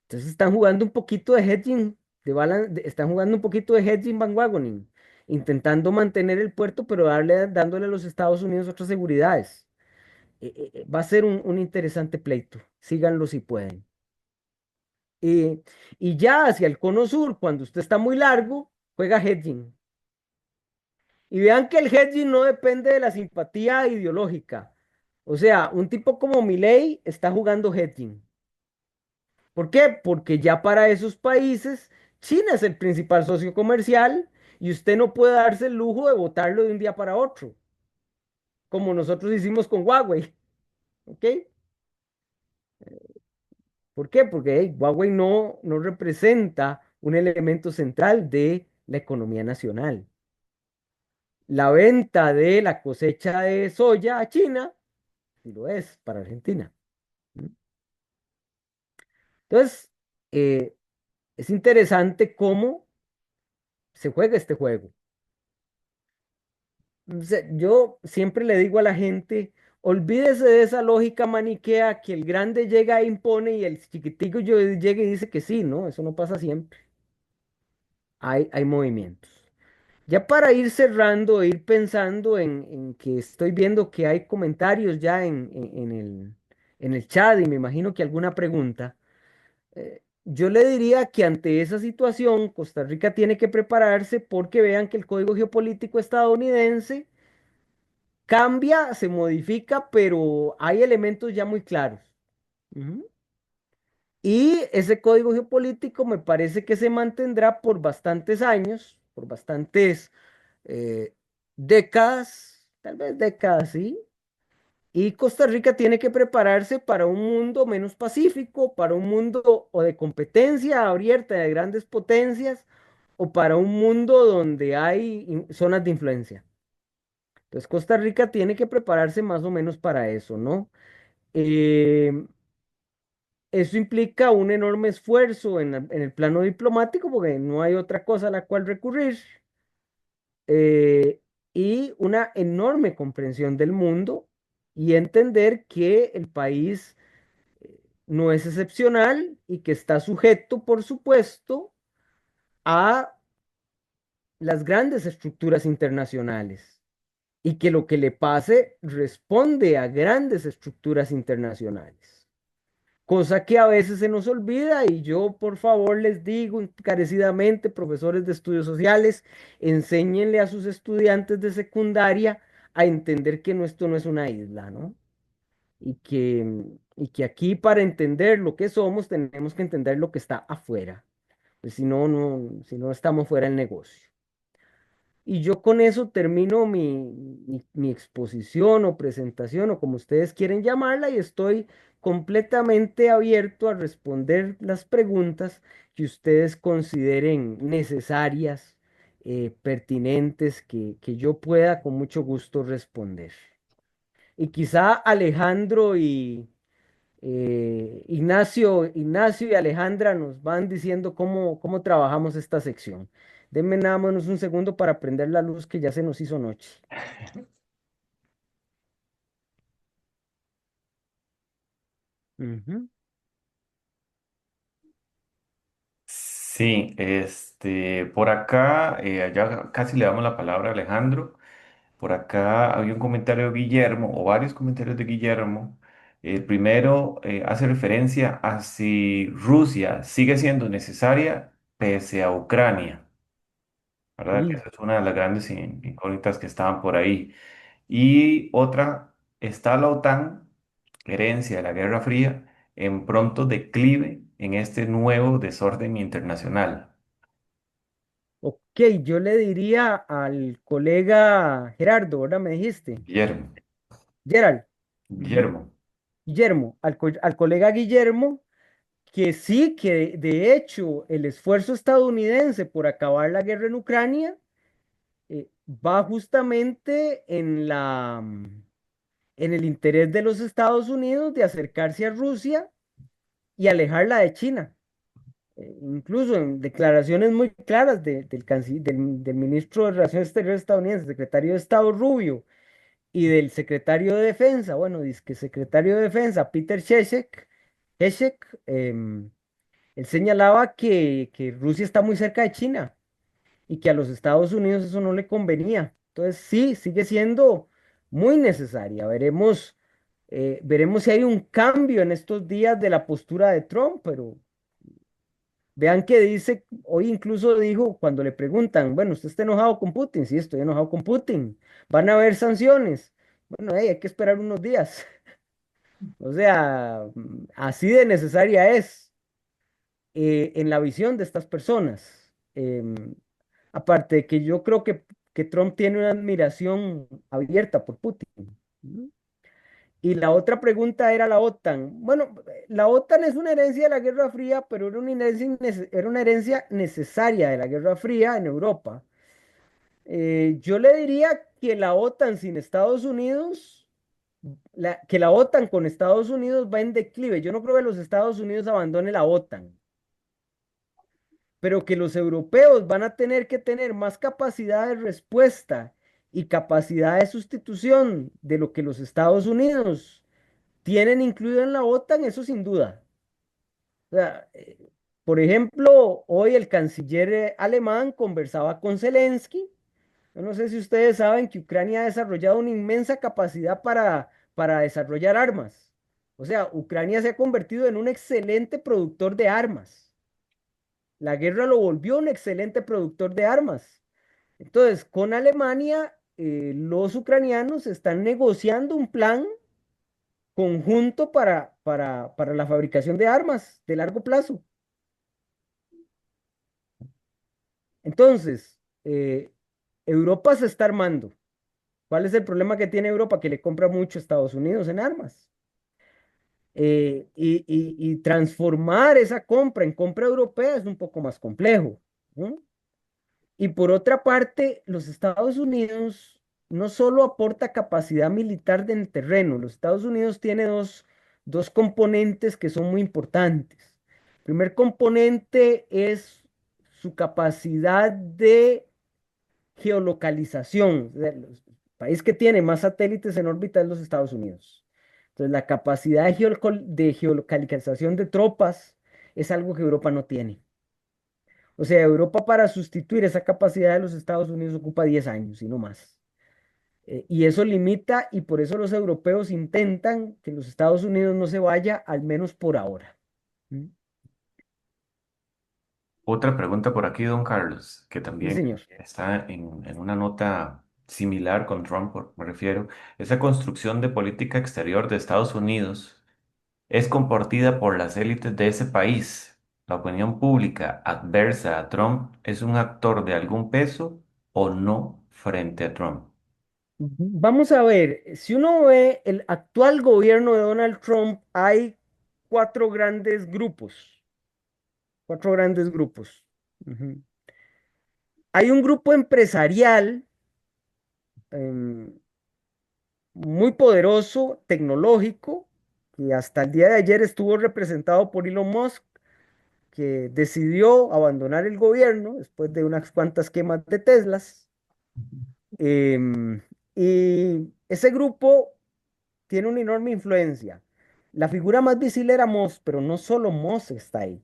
Entonces están jugando un poquito de hedging, están jugando un poquito de hedging bandwagoning, intentando mantener el puerto, pero dándole a los Estados Unidos otras seguridades. Va a ser un interesante pleito. Síganlo si pueden. Y, y ya hacia el cono sur, cuando usted está muy largo, juega hedging. Y vean que el hedging no depende de la simpatía ideológica. O sea, un tipo como Milei está jugando hedging. ¿Por qué? Porque ya para esos países, China es el principal socio comercial y usted no puede darse el lujo de votarlo de un día para otro, como nosotros hicimos con Huawei. ¿Ok? ¿Por qué? Porque Huawei no representa un elemento central de la economía nacional. La venta de la cosecha de soya a China, sí lo es para Argentina. ¿Mm? Entonces, eh, es interesante cómo se juega este juego. O sea, yo siempre le digo a la gente, olvídese de esa lógica maniquea que el grande llega e impone y el chiquitico llega y dice que sí, ¿no? Eso no pasa siempre. Hay movimientos. Ya para ir cerrando, ir pensando en que estoy viendo que hay comentarios ya en el chat y me imagino que alguna pregunta. Yo le diría que ante esa situación, Costa Rica tiene que prepararse porque vean que el código geopolítico estadounidense cambia, se modifica, pero hay elementos ya muy claros. Ujú. Y ese código geopolítico me parece que se mantendrá por bastantes años, por bastantes eh, décadas, tal vez décadas, sí. Y Costa Rica tiene que prepararse para un mundo menos pacífico, para un mundo o de competencia abierta de grandes potencias, o para un mundo donde hay zonas de influencia. Entonces Costa Rica tiene que prepararse más o menos para eso, ¿no? Eh, Eso implica un enorme esfuerzo en el plano diplomático porque no hay otra cosa a la cual recurrir, y una enorme comprensión del mundo y entender que el país no es excepcional y que está sujeto, por supuesto, a las grandes estructuras internacionales y que lo que le pase responde a grandes estructuras internacionales. Cosa que a veces se nos olvida y yo por favor les digo encarecidamente, profesores de estudios sociales, enséñenle a sus estudiantes de secundaria a entender que esto no es una isla, ¿no? Y que aquí para entender lo que somos tenemos que entender lo que está afuera, pues si no estamos fuera del negocio. Y yo con eso termino mi exposición o presentación o como ustedes quieren llamarla y estoy completamente abierto a responder las preguntas que ustedes consideren necesarias, pertinentes, que yo pueda con mucho gusto responder. Y quizá Alejandro y Ignacio y Alejandra nos van diciendo cómo trabajamos esta sección. Denme nada menos un segundo para prender la luz que ya se nos hizo noche. Ujú. Sí, por acá, ya casi le damos la palabra a Alejandro. Por acá había un comentario de Guillermo, o varios comentarios de Guillermo. El primero hace referencia a si Rusia sigue siendo necesaria pese a Ucrania, ¿verdad? Que Uy, esa es una de las grandes incógnitas que estaban por ahí. Y otra, está la OTAN, herencia de la Guerra Fría, en pronto declive en este nuevo desorden internacional. ok, yo le diría al colega Gerardo, ¿verdad? Me dijiste. Guillermo, Gerald. Ujú. Guillermo. Guillermo, al colega Guillermo, que sí, que de hecho el esfuerzo estadounidense por acabar la guerra en Ucrania va justamente en el interés de los Estados Unidos de acercarse a Rusia y alejarla de China. Incluso en declaraciones muy claras del ministro de Relaciones Exteriores estadounidense, secretario de Estado Rubio, y del secretario de Defensa, bueno, dice que secretario de Defensa, Peter Heshek, él señalaba que Rusia está muy cerca de China y que a los Estados Unidos eso no le convenía. Entonces, sí, sigue siendo muy necesaria. Veremos si hay un cambio en estos días de la postura de Trump, pero vean que dice, hoy incluso dijo, cuando le preguntan, bueno, ¿usted está enojado con Putin? Sí, estoy enojado con Putin. ¿Van a haber sanciones? Bueno, hay que esperar unos días. O sea, así de necesaria es en la visión de estas personas. Aparte de que yo creo que Trump tiene una admiración abierta por Putin. ¿No? Y la otra pregunta era la OTAN. Bueno, la OTAN es una herencia de la Guerra Fría, pero era una herencia necesaria de la Guerra Fría en Europa. Yo le diría que la OTAN sin Estados Unidos, que la OTAN con Estados Unidos va en declive. Yo no creo que los Estados Unidos abandone la OTAN, pero que los europeos van a tener que tener más capacidad de respuesta y capacidad de sustitución de lo que los Estados Unidos tienen incluido en la OTAN, eso sin duda. O sea, por ejemplo, hoy el canciller alemán conversaba con Zelensky. Yo no sé si ustedes saben que Ucrania ha desarrollado una inmensa capacidad para desarrollar armas. O sea, Ucrania se ha convertido en un excelente productor de armas. La guerra lo volvió un excelente productor de armas. Entonces, con Alemania, los ucranianos están negociando un plan conjunto para la fabricación de armas de largo plazo. Entonces, Europa se está armando. ¿Cuál es el problema que tiene Europa? Que le compra mucho a Estados Unidos en armas. Y transformar esa compra en compra europea es un poco más complejo, ¿no? Y por otra parte, los Estados Unidos no solo aporta capacidad militar en el terreno, los Estados Unidos tiene dos componentes que son muy importantes. El primer componente es su capacidad de geolocalización. O sea, el país que tiene más satélites en órbita es los Estados Unidos. Entonces, la capacidad de geolocalización de tropas es algo que Europa no tiene. O sea, Europa para sustituir esa capacidad de los Estados Unidos ocupa 10 años y no más. Y eso limita y por eso los europeos intentan que los Estados Unidos no se vaya, al menos por ahora. ¿Mm? Otra pregunta por aquí, don Carlos, que Sí, también señor. está en una nota similar con Trump, me refiero. Esa construcción de política exterior de Estados Unidos es compartida por las élites de ese país. ¿La opinión pública adversa a Trump es un actor de algún peso o no frente a Trump? Vamos a ver, si uno ve el actual gobierno de Donald Trump, hay cuatro grandes grupos, cuatro grandes grupos. Ujú. Hay un grupo empresarial em, muy poderoso, tecnológico, que hasta el día de ayer estuvo representado por Elon Musk, que decidió abandonar el gobierno después de unas cuantas quemas de Teslas. Em, y ese grupo tiene una enorme influencia. La figura más visible era Moss, pero no solo Moss está ahí.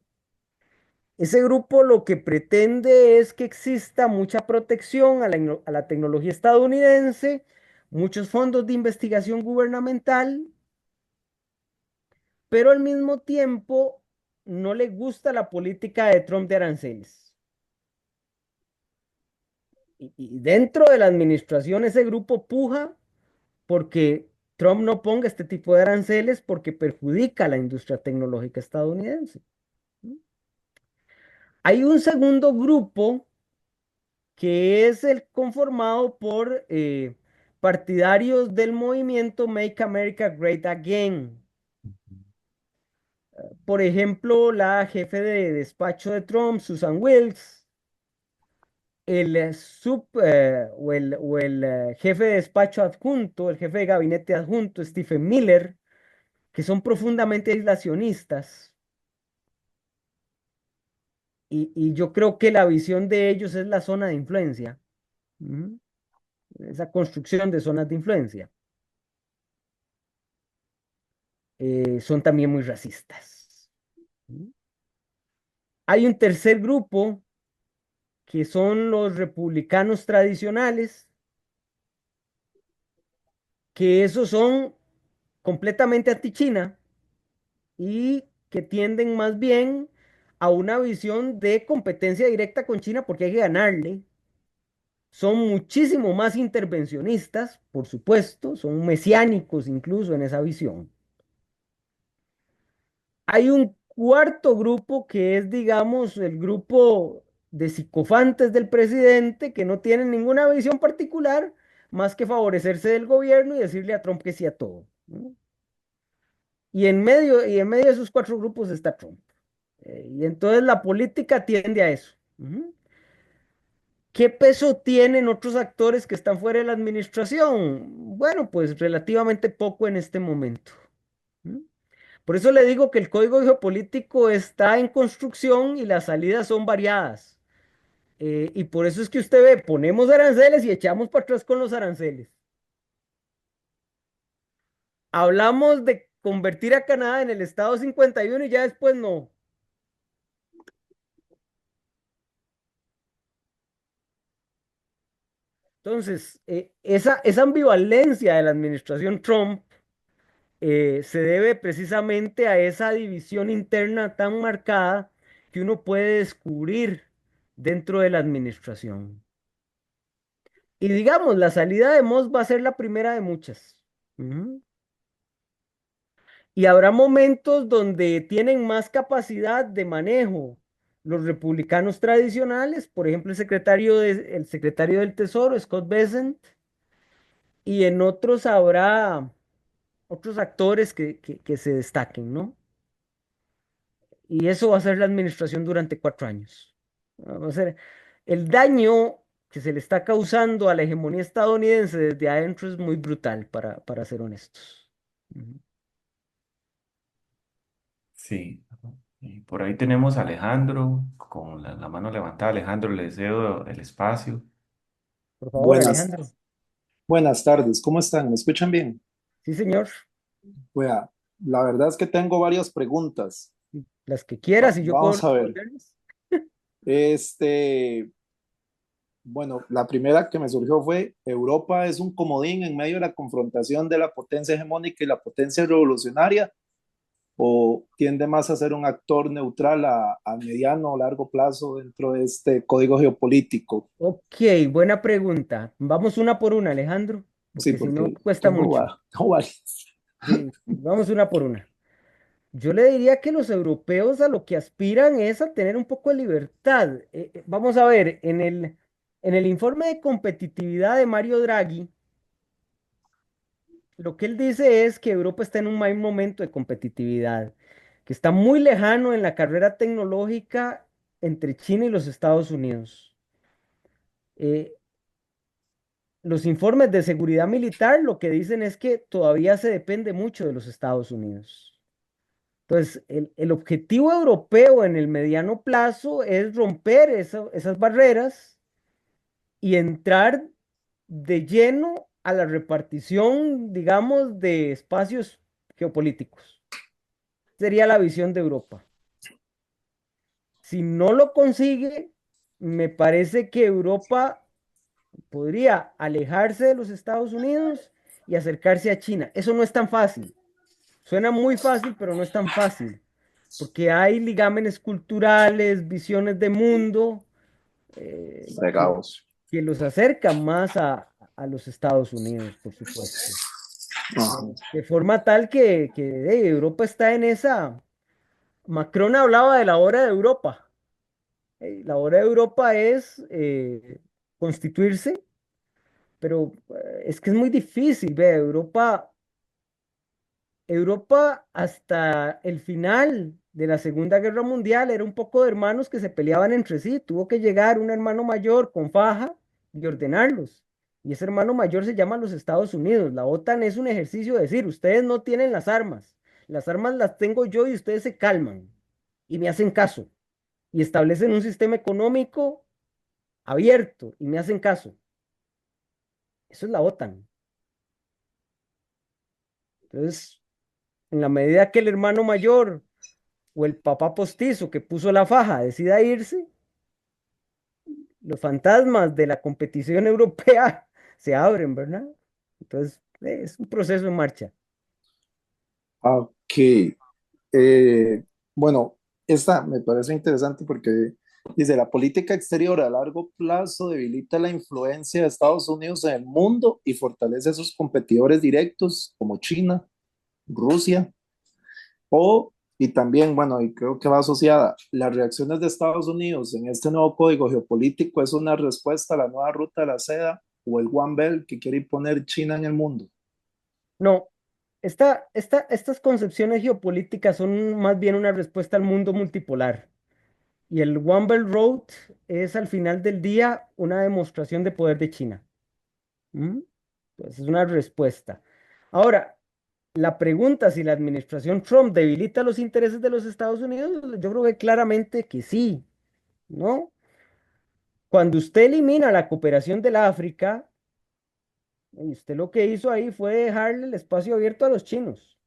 Ese grupo lo que pretende es que exista mucha protección a la tecnología estadounidense, muchos fondos de investigación gubernamental, pero al mismo tiempo no le gusta la política de Trump de aranceles. Y dentro de la administración ese grupo puja porque Trump no ponga este tipo de aranceles porque perjudica a la industria tecnológica estadounidense. Hay un segundo grupo que es el conformado por partidarios del movimiento Make America Great Again. Por ejemplo, la jefe de despacho de Trump, Susan Wilkes, el jefe de despacho adjunto, el jefe de gabinete adjunto, Stephen Miller, que son profundamente aislacionistas. Y yo creo que la visión de ellos es la zona de influencia, ujú, esa construcción de zonas de influencia. Son también muy racistas. ¿Mm? Hay un tercer grupo que son los republicanos tradicionales, que esos son completamente anti-China y que tienden más bien a una visión de competencia directa con China porque hay que ganarle. Son muchísimo más intervencionistas, por supuesto, son mesiánicos incluso en esa visión. Hay un cuarto grupo que es, digamos, el grupo de psicofantes del presidente que no tienen ninguna visión particular más que favorecerse del gobierno y decirle a Trump que sí a todo, ¿no? Y en medio de esos cuatro grupos está Trump. Y entonces la política tiende a eso. Ujú. ¿Qué peso tienen otros actores que están fuera de la administración? Bueno, pues relativamente poco en este momento. ¿Mm? Por eso le digo que el código geopolítico está en construcción y las salidas son variadas. Y por eso es que usted ve, ponemos aranceles y echamos para atrás con los aranceles. Hablamos de convertir a Canadá en el estado 51 y ya después no. Entonces, esa ambivalencia de la administración Trump se debe precisamente a esa división interna tan marcada que uno puede descubrir dentro de la administración. Y digamos, la salida de Moss va a ser la primera de muchas. Ujú. Y habrá momentos donde tienen más capacidad de manejo los republicanos tradicionales, por ejemplo, el secretario del Tesoro, Scott Bessent, y en otros habrá otros actores que se destaquen, ¿no? Y eso va a ser la administración durante 4 años. Va a ser el daño que se le está causando a la hegemonía estadounidense desde adentro es muy brutal, para ser honestos. Ujú. Sí. Y por ahí tenemos a Alejandro con la mano levantada. Alejandro, le deseo el espacio. Por favor, Buenas, Alejandro. buenas tardes, ¿cómo están? ¿Me escuchan bien? Sí, señor. Vea, la verdad es que tengo varias preguntas. Las que quieras y yo puedo Vamos a ver. responderlas. Este, bueno, la primera que me surgió fue, ¿Europa es un comodín en medio de la confrontación de la potencia hegemónica y la potencia revolucionaria? ¿O tiende más a ser un actor neutral a mediano o largo plazo dentro de este código geopolítico? Ok, buena pregunta. Vamos una por una, Alejandro, Sí, porque si no porque cuesta mucho. tengo varias. Sí, vamos una por una. Yo le diría que los europeos a lo que aspiran es a tener un poco de libertad. Vamos a ver, en el informe de competitividad de Mario Draghi, lo que él dice es que Europa está en un mal momento de competitividad, que está muy lejano en la carrera tecnológica entre China y los Estados Unidos. Eh, los informes de seguridad militar lo que dicen es que todavía se depende mucho de los Estados Unidos. Entonces, el objetivo europeo en el mediano plazo es romper esas barreras y entrar de lleno a la repartición, digamos, de espacios geopolíticos. Sería la visión de Europa. Si no lo consigue, me parece que Europa podría alejarse de los Estados Unidos y acercarse a China. Eso no es tan fácil. Suena muy fácil, pero no es tan fácil, porque hay ligámenes culturales, visiones de mundo, que, Fregados. que los acercan más a los Estados Unidos, por supuesto. Ajá. De forma tal que Europa está en esa. Macron hablaba de la hora de Europa. La hora de Europa es constituirse, pero es que es muy difícil. Ve, Europa Europa hasta el final de la Segunda Guerra Mundial era un poco de hermanos que se peleaban entre sí. Tuvo que llegar un hermano mayor con faja y ordenarlos. Y ese hermano mayor se llama los Estados Unidos. La OTAN es un ejercicio de decir, ustedes no tienen las armas las tengo yo y ustedes se calman y me hacen caso y establecen un sistema económico abierto y me hacen caso. Eso es la OTAN. Entonces, en la medida que el hermano mayor o el papá postizo que puso la faja decida irse, los fantasmas de la competición europea se abren, ¿verdad? Entonces, es un proceso en marcha. Ok. Eh, bueno, esta me parece interesante porque dice, la política exterior a largo plazo debilita la influencia de Estados Unidos en el mundo y fortalece a sus competidores directos como China, Rusia, y también, bueno, y creo que va asociada, las reacciones de Estados Unidos en este nuevo código geopolítico es una respuesta a la nueva ruta de la seda o el One Belt que quiere imponer China en el mundo. No, estas concepciones geopolíticas son más bien una respuesta al mundo multipolar. Y el One Belt Road es al final del día una demostración de poder de China. ¿Mm? Pues es una respuesta. Ahora, la pregunta si la administración Trump debilita los intereses de los Estados Unidos, yo creo que claramente que sí, ¿no? Cuando usted elimina la cooperación del África, usted lo que hizo ahí fue dejarle el espacio abierto a los chinos.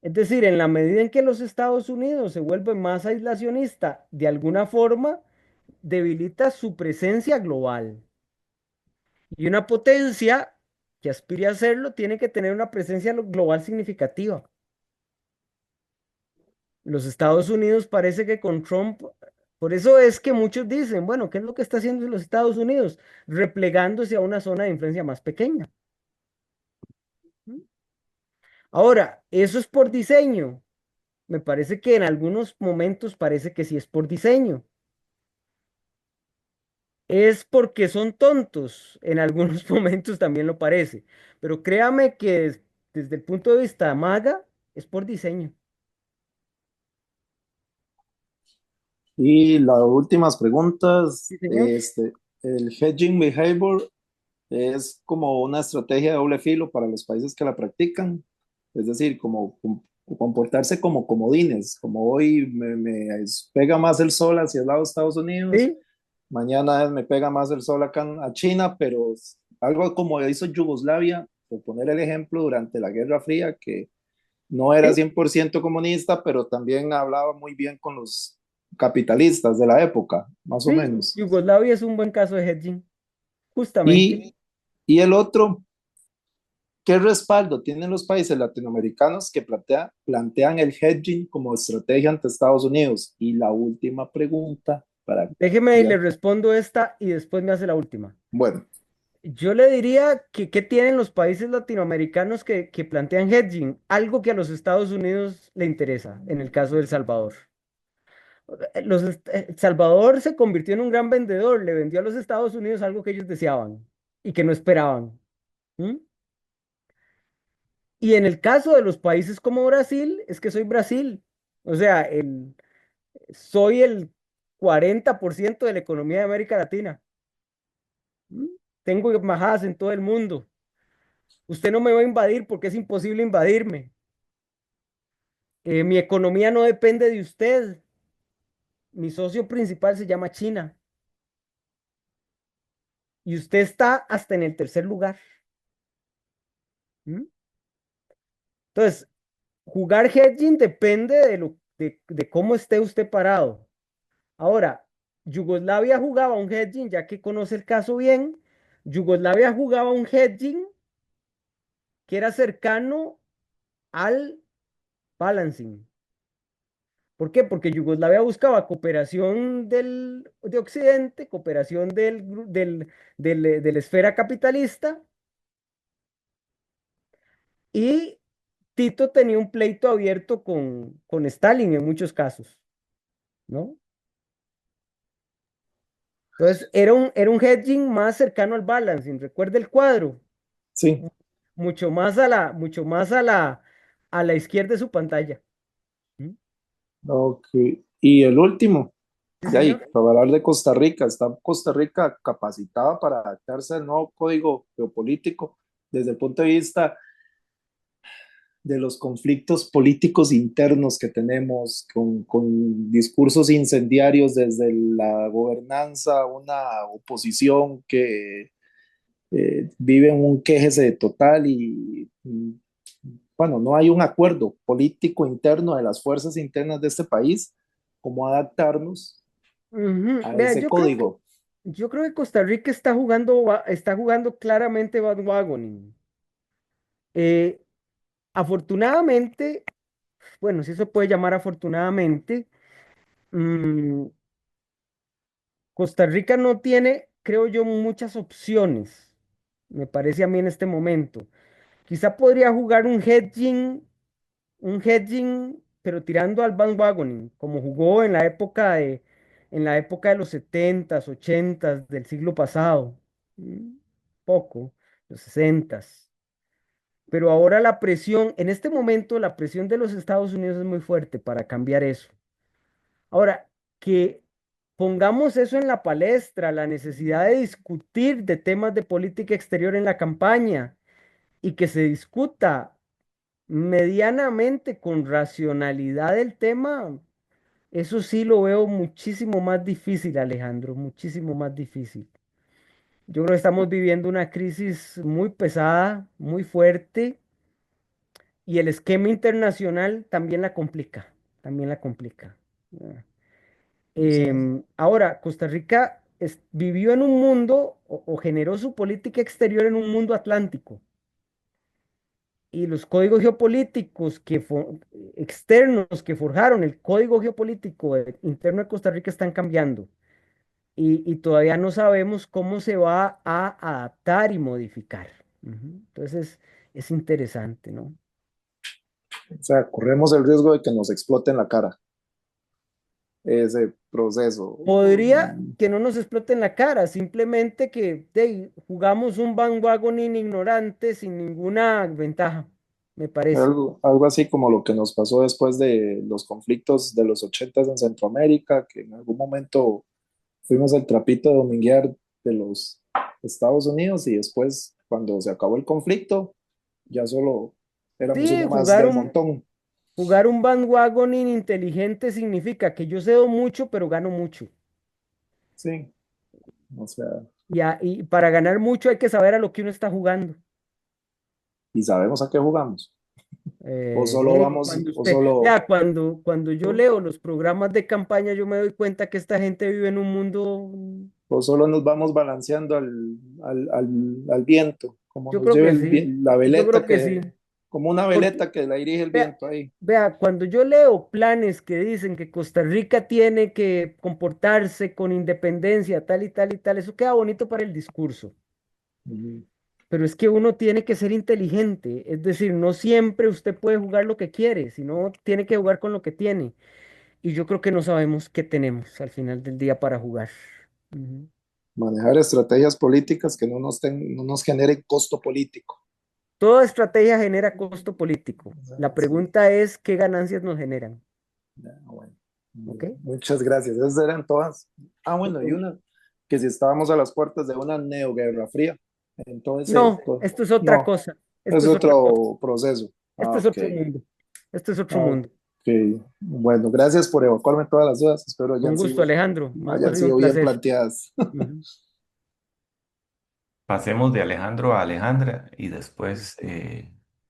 Es decir, en la medida en que los Estados Unidos se vuelven más aislacionista, de alguna forma debilita su presencia global. Y una potencia que aspire a hacerlo tiene que tener una presencia global significativa. Los Estados Unidos parece que con Trump, por eso es que muchos dicen, bueno, ¿qué es lo que está haciendo los Estados Unidos? Replegándose a una zona de influencia más pequeña. ¿Mm? Ahora, ¿eso es por diseño? Me parece que en algunos momentos parece que sí es por diseño. Es porque son tontos, en algunos momentos también lo parece. Pero créame que desde el punto de vista maga, es por diseño. Y las últimas preguntas, Sí, señor. el hedging behavior es como una estrategia de doble filo para los países que la practican, es decir, como comportarse como comodines, como hoy pega más el sol hacia el lado de Estados Unidos, Sí, mañana me pega más el sol acá a China, pero algo como hizo Yugoslavia, por poner el ejemplo, durante la Guerra Fría, que no era sí, 100% comunista, pero también hablaba muy bien con los capitalistas de la época, más o sí. menos. Yugoslavia es un buen caso de hedging, justamente. Y, y el otro, ¿qué respaldo tienen los países latinoamericanos que plantean el hedging como estrategia ante Estados Unidos? Y la última pregunta para Déjeme y le ya, respondo esta y después me hace la última. bueno, Yo le diría que ¿qué tienen los países latinoamericanos que plantean hedging? Algo que a los Estados Unidos le interesa, en el caso de El Salvador. El Salvador se convirtió en un gran vendedor, le vendió a los Estados Unidos algo que ellos deseaban y que no esperaban. ¿Mm? Y en el caso de los países como Brasil, es que soy Brasil. O sea, soy el 40% de la economía de América Latina. ¿Mm? Tengo embajadas en todo el mundo. Usted no me va a invadir porque es imposible invadirme. Mi economía no depende de usted. Mi socio principal se llama China y usted está hasta en el tercer lugar. ¿Mm? Entonces, jugar hedging depende de cómo esté usted parado. Ahora, Yugoslavia jugaba un hedging, ya que conoce el caso bien. Yugoslavia jugaba un hedging que era cercano al balancing. ¿Por qué? Porque Yugoslavia buscaba cooperación de Occidente, cooperación de la esfera capitalista, y Tito tenía un pleito abierto con Stalin en muchos casos, ¿no? Entonces, era un hedging más cercano al balancing. Recuerda el cuadro. sí, mucho más a la izquierda de su pantalla. ¿Mm? Ok. Y el último, Sí, de ahí, señor. para hablar de Costa Rica, ¿está Costa Rica capacitada para adaptarse al nuevo código geopolítico desde el punto de vista de los conflictos políticos internos que tenemos, con discursos incendiarios desde la gobernanza, una oposición que vive en un quejese total y, bueno, no hay un acuerdo político interno de las fuerzas internas de este país, cómo adaptarnos Ujú. a Vea, ese código? yo creo que Costa Rica está jugando claramente bandwagoning. Eh, Afortunadamente, bueno, si eso puede llamar afortunadamente, mm, Costa Rica no tiene, creo yo, muchas opciones, me parece a mí en este momento. Quizá podría jugar un hedging, pero tirando al bandwagoning, como jugó en la época de los setentas, ochentas del siglo pasado. Mm, Poco, los sesentas. Pero ahora la presión, en este momento, la presión de los Estados Unidos es muy fuerte para cambiar eso. Ahora, que pongamos eso en la palestra, la necesidad de discutir de temas de política exterior en la campaña y que se discuta medianamente con racionalidad el tema, eso sí lo veo muchísimo más difícil, Alejandro, muchísimo más difícil. Yo creo que estamos viviendo una crisis muy pesada, muy fuerte, y el esquema internacional también la complica, también la complica. Ah. O sea, Ahora, Costa Rica vivió en un mundo o generó su política exterior en un mundo atlántico. Y los códigos geopolíticos externos que forjaron el código geopolítico interno de Costa Rica están cambiando. Y todavía no sabemos cómo se va a adaptar y modificar. Ujú. Entonces, es interesante, ¿no? corremos el riesgo de que nos explote en la cara ese proceso. Podría que no nos explote en la cara, simplemente que jugamos un bandwagoning ignorante sin ninguna ventaja, me parece. Algo así como lo que nos pasó después de los conflictos de los ochentas en Centroamérica, que en algún momento fuimos el trapito de dominguear de los Estados Unidos y después, cuando se acabó el conflicto, ya solo éramos Sí, uno más del montón. jugar un bandwagoning inteligente significa que yo cedo mucho, pero gano mucho. Sí, o sea, Y para ganar mucho hay que saber a lo que uno está jugando. y sabemos a qué jugamos. O solo vamos, Cuando usted, vea, cuando yo leo los programas de campaña, yo me doy cuenta que esta gente vive en un mundo, o solo nos vamos balanceando al viento, como yo nos creo lleve que sí, la yo veleta creo que sí, como una porque veleta que la dirige el vea, viento ahí. vea, cuando yo leo planes que dicen que Costa Rica tiene que comportarse con independencia, tal y tal y tal, eso queda bonito para el discurso. Ujú. Pero es que uno tiene que ser inteligente, es decir, no siempre usted puede jugar lo que quiere, sino tiene que jugar con lo que tiene. Y yo creo que no sabemos qué tenemos al final del día para jugar. Ujú. Manejar estrategias políticas que no nos generen costo político. Toda estrategia genera costo político. O sea, La sí. pregunta es qué ganancias nos generan. Ya, bueno. ¿Ok? Muchas gracias. Esas eran todas. Ah, bueno, y una, que si estábamos a las puertas de una neoguerra fría, entonces, No, pues, esto es otra no, cosa. es Esto es otra cosa. otro proceso. Esto Ah, es ok. otro mundo. Esto es otro Ah, mundo. ok. Bueno, gracias por evacuarme todas las dudas. Espero Con gusto, Alejandro. Ha hayan sido un sido bien placer. planteadas. Ujú. Pasemos de Alejandro a Alejandra y después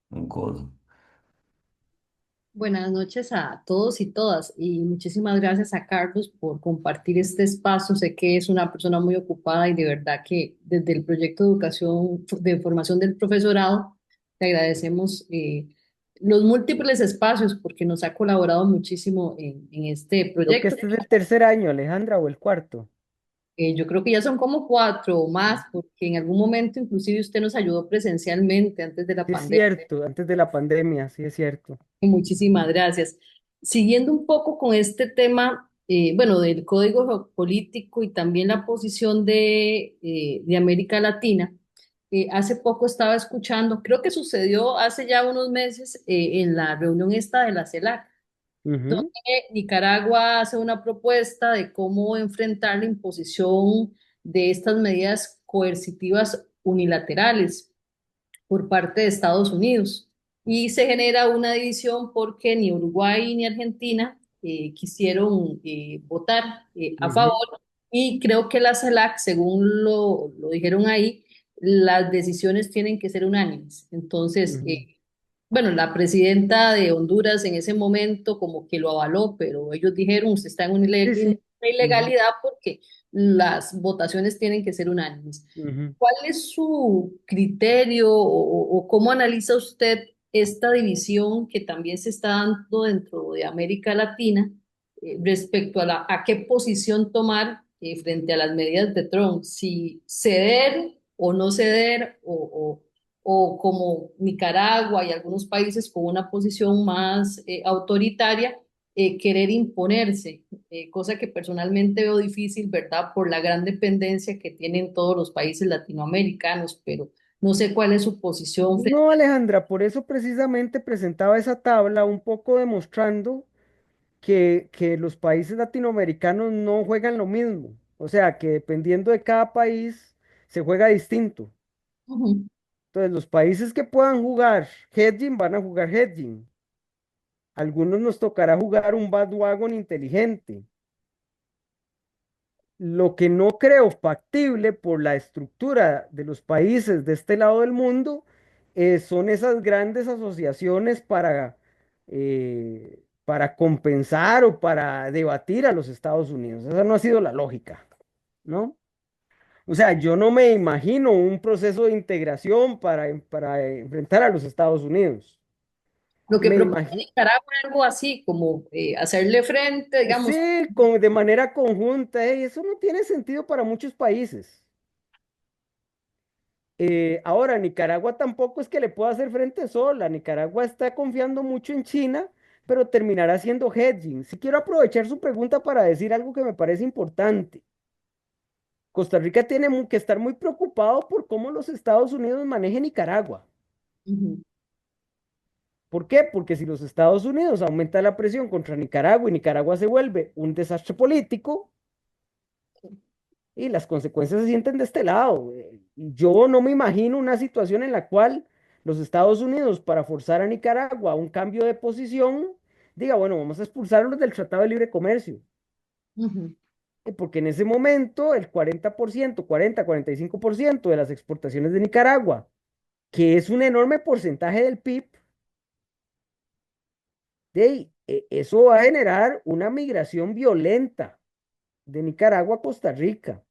Godo. Buenas noches a todos y todas y muchísimas gracias a Carlos por compartir este espacio. Sé que es una persona muy ocupada y de verdad que desde el proyecto de educación, de formación del profesorado, te agradecemos los múltiples espacios porque nos ha colaborado muchísimo en este Creo que proyecto. este es el tercer año, Alejandra, o el cuarto. Yo creo que ya son como 4 o más porque en algún momento inclusive usted nos ayudó presencialmente antes de la Sí, es pandemia. cierto, antes de la pandemia, sí es cierto. Muchísimas gracias. Siguiendo un poco con este tema, bueno, del código geopolítico y también la posición de América Latina, hace poco estaba escuchando, creo que sucedió hace ya unos meses en la reunión esta de la CELAC, donde Ujú, Nicaragua hace una propuesta de cómo enfrentar la imposición de estas medidas coercitivas unilaterales por parte de Estados Unidos. Y se genera una división porque ni Uruguay ni Argentina quisieron votar a ujú, favor y creo que la CELAC, según lo dijeron ahí, las decisiones tienen que ser unánimes. Entonces, ujú. bueno, la presidenta de Honduras en ese momento como que lo avaló, pero ellos dijeron, usted está en una Sí, sí. Ujú, ilegalidad porque las votaciones tienen que ser unánimes. ujú. ¿Cuál es su criterio o cómo analiza usted esta división que también se está dando dentro de América Latina respecto a, a qué posición tomar frente a las medidas de Trump? Si ceder o no ceder o como Nicaragua y algunos países con una posición más autoritaria, querer imponerse, cosa que personalmente veo difícil, ¿verdad? Por la gran dependencia que tienen todos los países latinoamericanos, pero no sé cuál es su posición frente. No, Alejandra, por eso precisamente presentaba esa tabla un poco demostrando que los países latinoamericanos no juegan lo mismo. O sea, que dependiendo de cada país se juega distinto. Ujú, Entonces, los países que puedan jugar hedging van a jugar hedging. Algunos nos tocará jugar un bandwagon inteligente. Lo que no creo factible por la estructura de los países de este lado del mundo son esas grandes asociaciones para compensar o para debatir a los Estados Unidos. Esa no ha sido la lógica, ¿no? O sea, yo no me imagino un proceso de integración para enfrentar a los Estados Unidos. Lo que Me propone imagino, Nicaragua es algo así, como hacerle frente, digamos. sí, de manera conjunta, eso no tiene sentido para muchos países. Ahora, Nicaragua tampoco es que le pueda hacer frente sola. Nicaragua está confiando mucho en China, pero terminará haciendo hedging. Si quiero aprovechar su pregunta para decir algo que me parece importante. Costa Rica tiene que estar muy preocupado por cómo los Estados Unidos manejen Nicaragua. Ujú, ¿Por qué? Porque si los Estados Unidos aumentan la presión contra Nicaragua y Nicaragua se vuelve un desastre político, y las consecuencias se sienten de este lado. Yo no me imagino una situación en la cual los Estados Unidos, para forzar a Nicaragua a un cambio de posición, diga, bueno, vamos a expulsarlos del Tratado de Libre Comercio. ujú, Porque en ese momento el 40%, 40-45% de las exportaciones de Nicaragua, que es un enorme porcentaje del PIB, eso va a generar una migración violenta de Nicaragua a Costa Rica.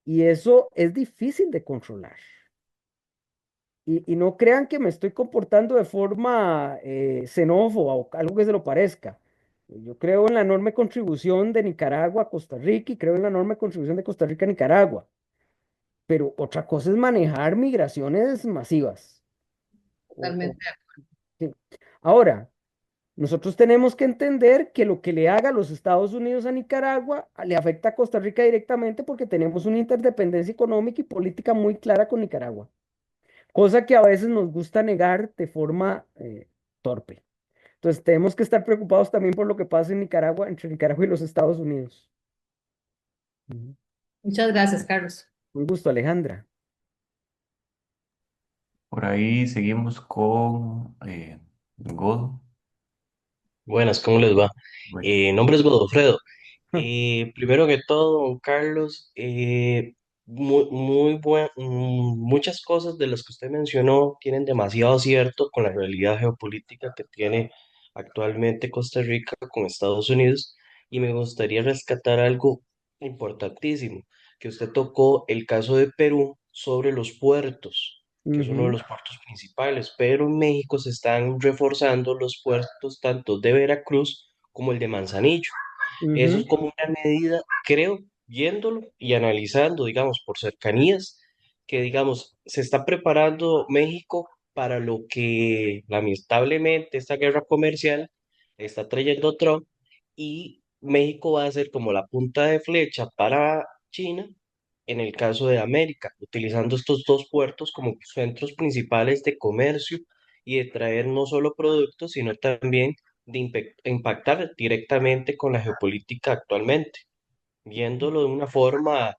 Y eso es difícil de controlar. Y no crean que me estoy comportando de forma xenófoba o algo que se lo parezca. Yo creo en la enorme contribución de Nicaragua a Costa Rica y creo en la enorme contribución de Costa Rica a Nicaragua. Pero otra cosa es manejar migraciones masivas. O- totalmente. sí. Ahora, nosotros tenemos que entender que lo que le haga los Estados Unidos a Nicaragua le afecta a Costa Rica directamente porque tenemos una interdependencia económica y política muy clara con Nicaragua, cosa que a veces nos gusta negar de forma torpe. Entonces, tenemos que estar preocupados también por lo que pasa en Nicaragua, entre Nicaragua y los Estados Unidos. Ujú. Muchas gracias, Carlos. Un gusto, Alejandra. Por ahí seguimos con Godo. Buenas, ¿cómo les va? Bueno. Nombre es Godofredo. Primero que todo, don Carlos, muchas cosas de las que usted mencionó tienen demasiado cierto con la realidad geopolítica que tiene actualmente Costa Rica con Estados Unidos y me gustaría rescatar algo importantísimo, que usted tocó el caso de Perú sobre los puertos, que es uno de Ujú, los puertos principales, pero en México se están reforzando los puertos tanto de Veracruz como el de Manzanillo. Eso es ujú, como una medida, creo, viéndolo y analizando, digamos, por cercanías, que, digamos, se está preparando México para lo que lamentablemente esta guerra comercial está trayendo Trump y México va a ser como la punta de flecha para China en el caso de América, utilizando estos dos puertos como centros principales de comercio y de traer no solo productos, sino también de impactar directamente con la geopolítica actualmente, viéndolo de una forma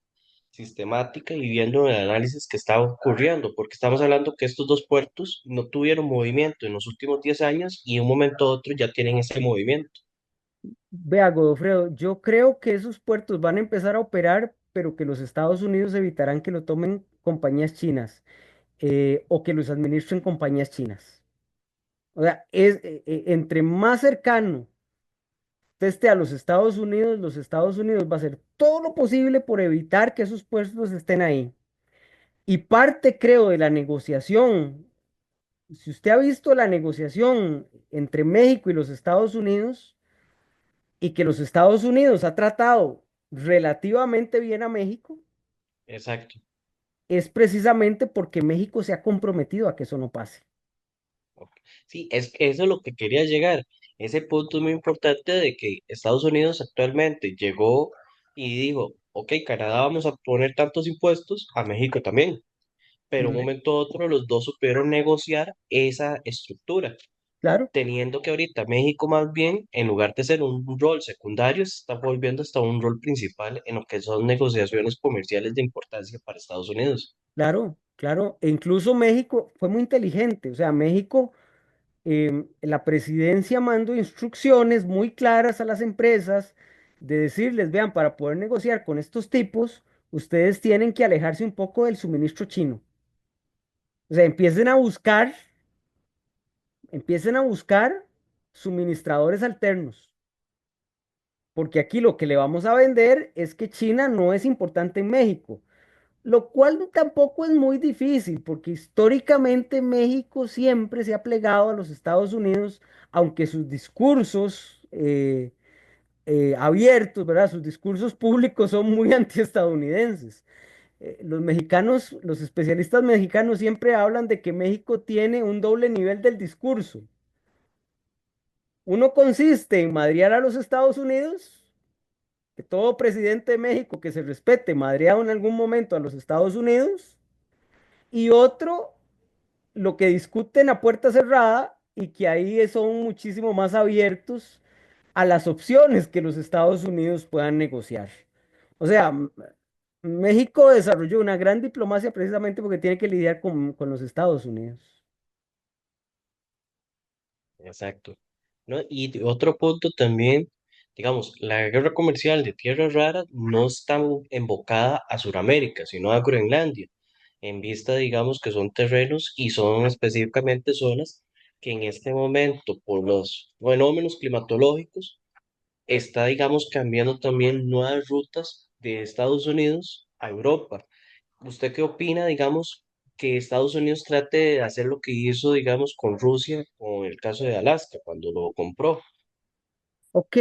sistemática y viendo el análisis que está ocurriendo, porque estamos hablando que estos dos puertos no tuvieron movimiento en los últimos 10 años y de un momento a otro ya tienen ese movimiento. Vea, Godofredo, yo creo que esos puertos van a empezar a operar, pero que los Estados Unidos evitarán que lo tomen compañías chinas o que los administren compañías chinas. O sea, entre más cercano usted esté a los Estados Unidos va a hacer todo lo posible por evitar que esos puestos estén ahí. Y parte, creo, de la negociación, si usted ha visto la negociación entre México y los Estados Unidos, y que los Estados Unidos ha tratado relativamente bien a México, Exacto. es precisamente porque México se ha comprometido a que eso no pase. Ok. Sí, es que eso es lo que quería llegar. Ese punto es muy importante de que Estados Unidos actualmente llegó y dijo, ok, Canadá vamos a poner tantos impuestos, a México también. Pero un Mm, momento u otro los dos supieron negociar esa estructura, claro, teniendo que ahorita México más bien, en lugar de ser un rol secundario, se está volviendo hasta un rol principal en lo que son negociaciones comerciales de importancia para Estados Unidos. claro, claro. E incluso México fue muy inteligente. O sea, México, la presidencia mandó instrucciones muy claras a las empresas de decirles, vean, para poder negociar con estos tipos, ustedes tienen que alejarse un poco del suministro chino. O sea, empiecen a buscar suministradores alternos, porque aquí lo que le vamos a vender es que China no es importante en México, lo cual tampoco es muy difícil, porque históricamente México siempre se ha plegado a los Estados Unidos, aunque sus discursos abiertos, ¿verdad? Sus discursos públicos son muy antiestadounidenses. Los mexicanos, los especialistas mexicanos siempre hablan de que México tiene un doble nivel del discurso. Uno consiste en madrear a los Estados Unidos, que todo presidente de México que se respete madreado en algún momento a los Estados Unidos, y otro, lo que discuten a puerta cerrada y que ahí son muchísimo más abiertos a las opciones que los Estados Unidos puedan negociar. O sea, México desarrolló una gran diplomacia precisamente porque tiene que lidiar con los Estados Unidos. Exacto. ¿No? Y otro punto también, digamos, la guerra comercial de tierras raras no está enfocada a Sudamérica, sino a Groenlandia, en vista, digamos, que son terrenos y son específicamente zonas que en este momento, por los fenómenos climatológicos, está, digamos, cambiando también nuevas rutas de Estados Unidos a Europa. ¿Usted qué opina, digamos, que Estados Unidos trate de hacer lo que hizo, digamos, con Rusia, con el caso de Alaska, cuando lo compró? Ok,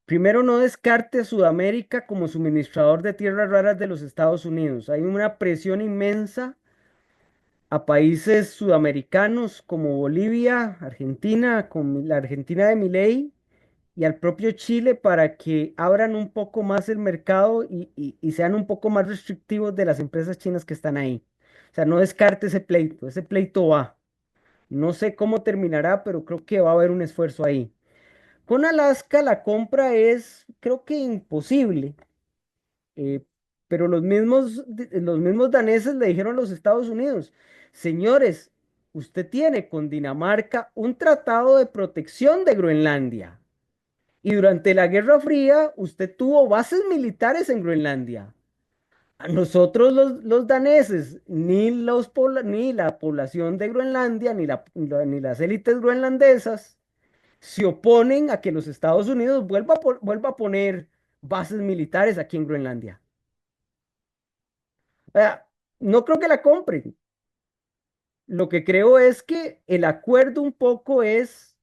primero no descarte a Sudamérica como suministrador de tierras raras de los Estados Unidos. Hay una presión inmensa a países sudamericanos como Bolivia, Argentina, con la Argentina de Milei y al propio Chile para que abran un poco más el mercado y sean un poco más restrictivos de las empresas chinas que están ahí. O sea, no descarte ese pleito va. No sé cómo terminará, pero creo que va a haber un esfuerzo ahí. Con Alaska la compra es, creo que imposible, eh, pero los mismos daneses le dijeron a los Estados Unidos, señores, usted tiene con Dinamarca un tratado de protección de Groenlandia y durante la Guerra Fría usted tuvo bases militares en Groenlandia. A nosotros los daneses, ni la población de Groenlandia, ni las élites groenlandesas se oponen a que los Estados Unidos vuelva a poner bases militares aquí en Groenlandia. O sea, no creo que la compren. Lo que creo es que el acuerdo un poco es,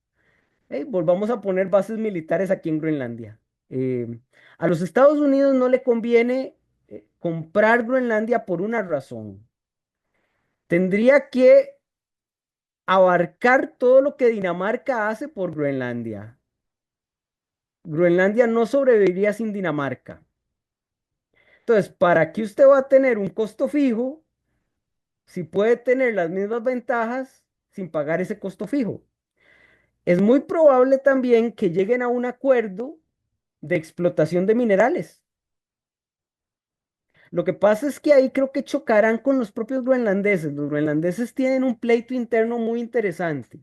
"Hey, volvamos a poner bases militares aquí en Groenlandia. A los Estados Unidos no le conviene comprar Groenlandia por una razón. Tendría que abarcar todo lo que Dinamarca hace por Groenlandia. Groenlandia no sobreviviría sin Dinamarca. Entonces, ¿para qué usted va a tener un costo fijo si puede tener las mismas ventajas sin pagar ese costo fijo? Es muy probable también que lleguen a un acuerdo de explotación de minerales. Lo que pasa es que ahí creo que chocarán con los propios groenlandeses. Los groenlandeses tienen un pleito interno muy interesante.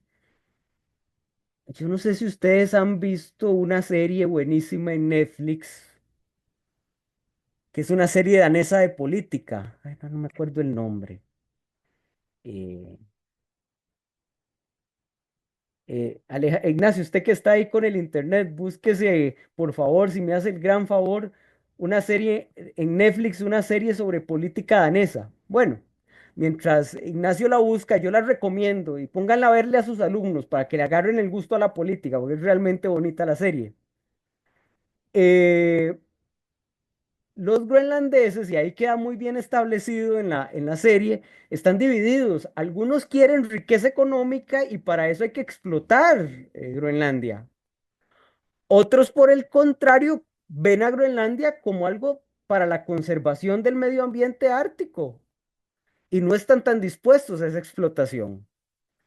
Yo no sé si ustedes han visto una serie buenísima en Netflix, que es una serie danesa de política. Ay, no me acuerdo el nombre. Eh, Ignacio, usted que está ahí con el internet, búsquese, por favor, si me hace el gran favor, una serie en Netflix, una serie sobre política danesa. Bueno, mientras Ignacio la busca, yo la recomiendo y pónganla a verle a sus alumnos para que le agarren el gusto a la política, porque es realmente bonita la serie. Eh, los groenlandeses, y ahí queda muy bien establecido en la serie, están divididos. Algunos quieren riqueza económica y para eso hay que explotar Groenlandia. Otros, por el contrario, ven a Groenlandia como algo para la conservación del medio ambiente ártico y no están tan dispuestos a esa explotación.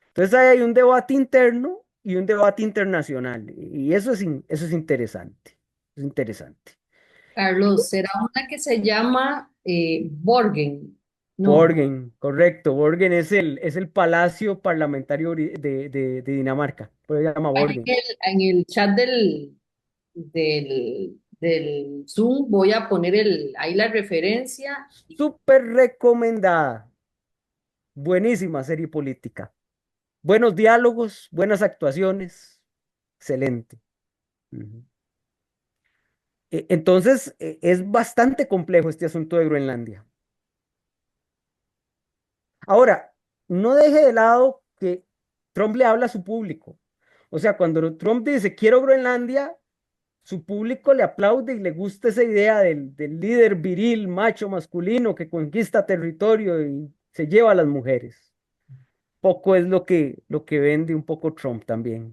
Entonces ahí hay un debate interno y un debate internacional y eso es interesante. Es interesante. Carlos, será una que se llama Borgen. No, Borgen, correcto. Borgen es el palacio parlamentario de Dinamarca. Por eso se llama ahí Borgen. en el chat del Zoom voy a poner ahí la referencia. Súper recomendada. Buenísima serie política. Buenos diálogos, buenas actuaciones. Excelente. Ujú. Entonces, es bastante complejo este asunto de Groenlandia. Ahora, no deje de lado que Trump le habla a su público. O sea, cuando Trump dice quiero Groenlandia, su público le aplaude y le gusta esa idea del líder viril, macho, masculino que conquista territorio y se lleva a las mujeres. Poco es lo que vende un poco Trump también.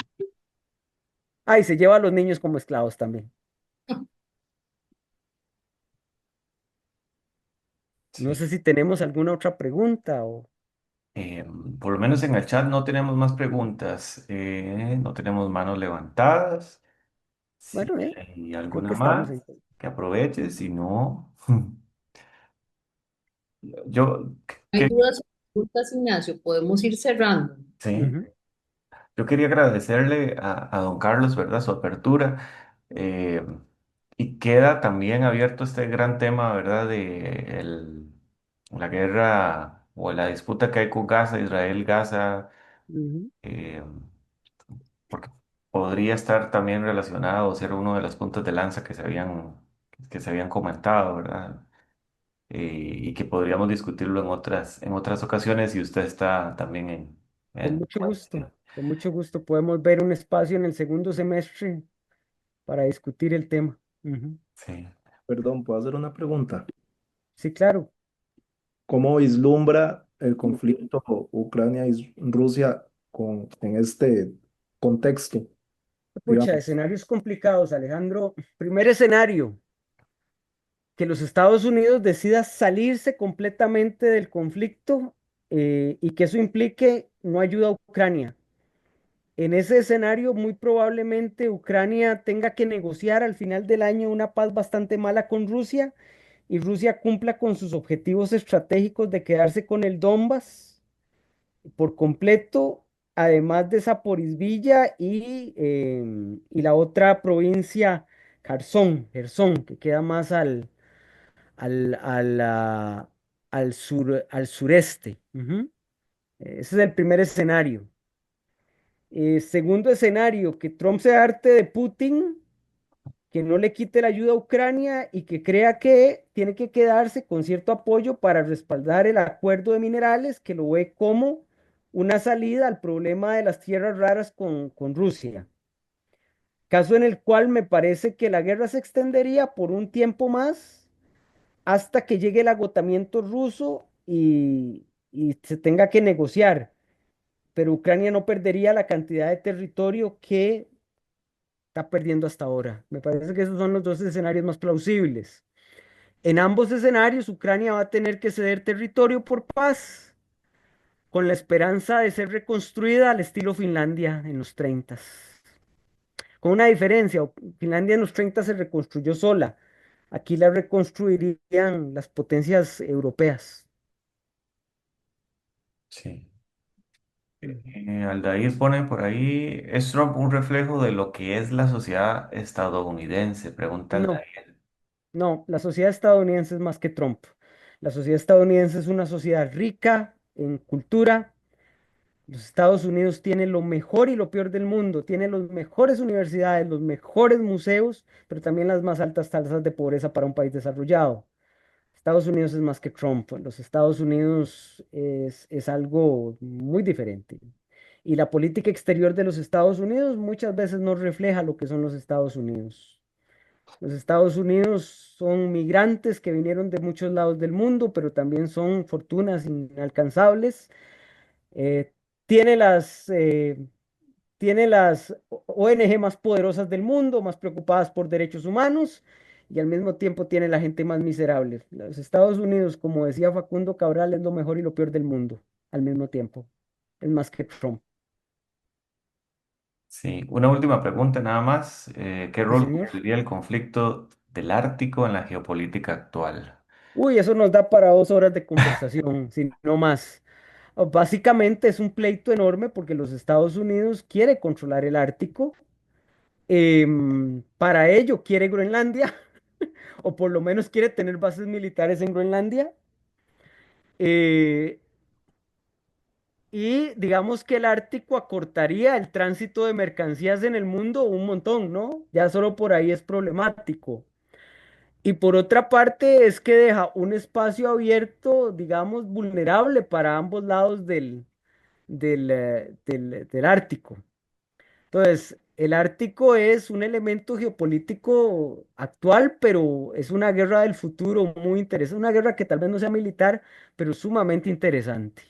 Ah, y se lleva a los niños como esclavos también. No Sí. sé si tenemos alguna otra pregunta o... Por lo menos en el chat no tenemos más preguntas, no tenemos manos levantadas. Si Bueno, hay creo alguna que estamos más, en... que aproveche, si no, yo, Hay que, dudas o preguntas, Ignacio, podemos ir cerrando. sí, Ujú. yo quería agradecerle a don Carlos, ¿verdad? Su apertura. eh, y queda también abierto este gran tema, ¿verdad? De la guerra o la disputa que hay con Gaza, Israel-Gaza. Ujú. eh, Porque podría estar también relacionado o ser uno de los puntos de lanza que se habían comentado, ¿verdad? Y que podríamos discutirlo en otras ocasiones y usted está también Con en- mucho gusto, con mucho gusto. Podemos ver un espacio en el segundo semestre para discutir el tema. Ujú. sí. Perdón, ¿puedo hacer una pregunta? Sí, claro. ¿Cómo vislumbra el conflicto Ucrania y Rusia en este contexto? Pucha, Digamos, escenarios complicados, Alejandro. Primer escenario, que los Estados Unidos decida salirse completamente del conflicto y que eso implique no ayuda a Ucrania. En ese escenario, muy probablemente Ucrania tenga que negociar al final del año una paz bastante mala con Rusia y Rusia cumpla con sus objetivos estratégicos de quedarse con el Donbass por completo, además de Zaporizhia y la otra provincia, Jersón, que queda más al, al, ah, al sureste. Ujú. Ese es el primer escenario. Segundo escenario, que Trump se harte de Putin, que no le quite la ayuda a Ucrania y que crea que tiene que quedarse con cierto apoyo para respaldar el acuerdo de minerales, que lo ve como una salida al problema de las tierras raras con Rusia. Caso en el cual me parece que la guerra se extendería por un tiempo más hasta que llegue el agotamiento ruso y se tenga que negociar. Pero Ucrania no perdería la cantidad de territorio que está perdiendo hasta ahora. Me parece que esos son los dos escenarios más plausibles. En ambos escenarios, Ucrania va a tener que ceder territorio por paz, con la esperanza de ser reconstruida al estilo Finlandia en los 30. Con una diferencia, Finlandia en los 30 se reconstruyó sola. Aquí la reconstruirían las potencias europeas. Sí. Ujú. Aldair pone por ahí, ¿es Trump un reflejo de lo que es la sociedad estadounidense? Pregunta No, Aldair. no, la sociedad estadounidense es más que Trump. La sociedad estadounidense es una sociedad rica en cultura. Los Estados Unidos tiene lo mejor y lo peor del mundo. Tiene las mejores universidades, los mejores museos, pero también las más altas tasas de pobreza para un país desarrollado. Estados Unidos es más que Trump. Los Estados Unidos es algo muy diferente. Y la política exterior de los Estados Unidos muchas veces no refleja lo que son los Estados Unidos. Los Estados Unidos son migrantes que vinieron de muchos lados del mundo, pero también son fortunas inalcanzables. Eh, tiene las ONG más poderosas del mundo, más preocupadas por derechos humanos, y al mismo tiempo tiene la gente más miserable. Los Estados Unidos, como decía Facundo Cabral, es lo mejor y lo peor del mundo al mismo tiempo. Es más que Trump. Sí, una última pregunta nada más. ¿Qué Sí, rol señor. cumpliría el conflicto del Ártico en la geopolítica actual? Uy, eso nos da para 2 horas de conversación, si no más. Básicamente es un pleito enorme porque los Estados Unidos quiere controlar el Ártico. Para ello quiere Groenlandia, o por lo menos quiere tener bases militares en Groenlandia. eh, y digamos que el Ártico acortaría el tránsito de mercancías en el mundo un montón, ¿no? Ya solo por ahí es problemático. Y por otra parte es que deja un espacio abierto, digamos, vulnerable para ambos lados del Ártico. Entonces, el Ártico es un elemento geopolítico actual, pero es una guerra del futuro muy interesante, una guerra que tal vez no sea militar, pero sumamente interesante.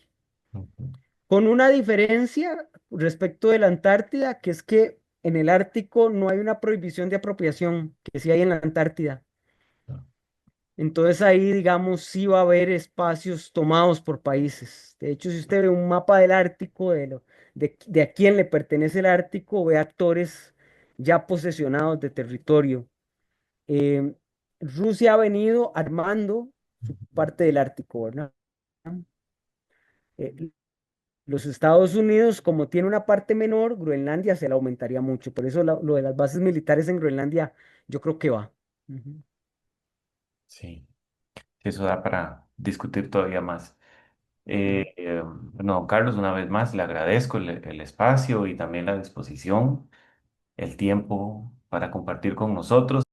Ujú. Con una diferencia respecto de la Antártida, que es que en el Ártico no hay una prohibición de apropiación, que sí hay en la Antártida. Entonces ahí, digamos, sí va a haber espacios tomados por países. De hecho, si usted ve un mapa del Ártico, de a quién le pertenece el Ártico, ve actores ya posesionados de territorio. Eh, Rusia ha venido armando su parte del Ártico, ¿verdad? Eh, los Estados Unidos, como tiene una parte menor, Groenlandia se la aumentaría mucho. Por eso lo de las bases militares en Groenlandia, yo creo que va. Ujú. Sí, sí, eso da para discutir todavía más. Sí. Bueno, Carlos, una vez más le agradezco el espacio y también la disposición, el tiempo para compartir con nosotros.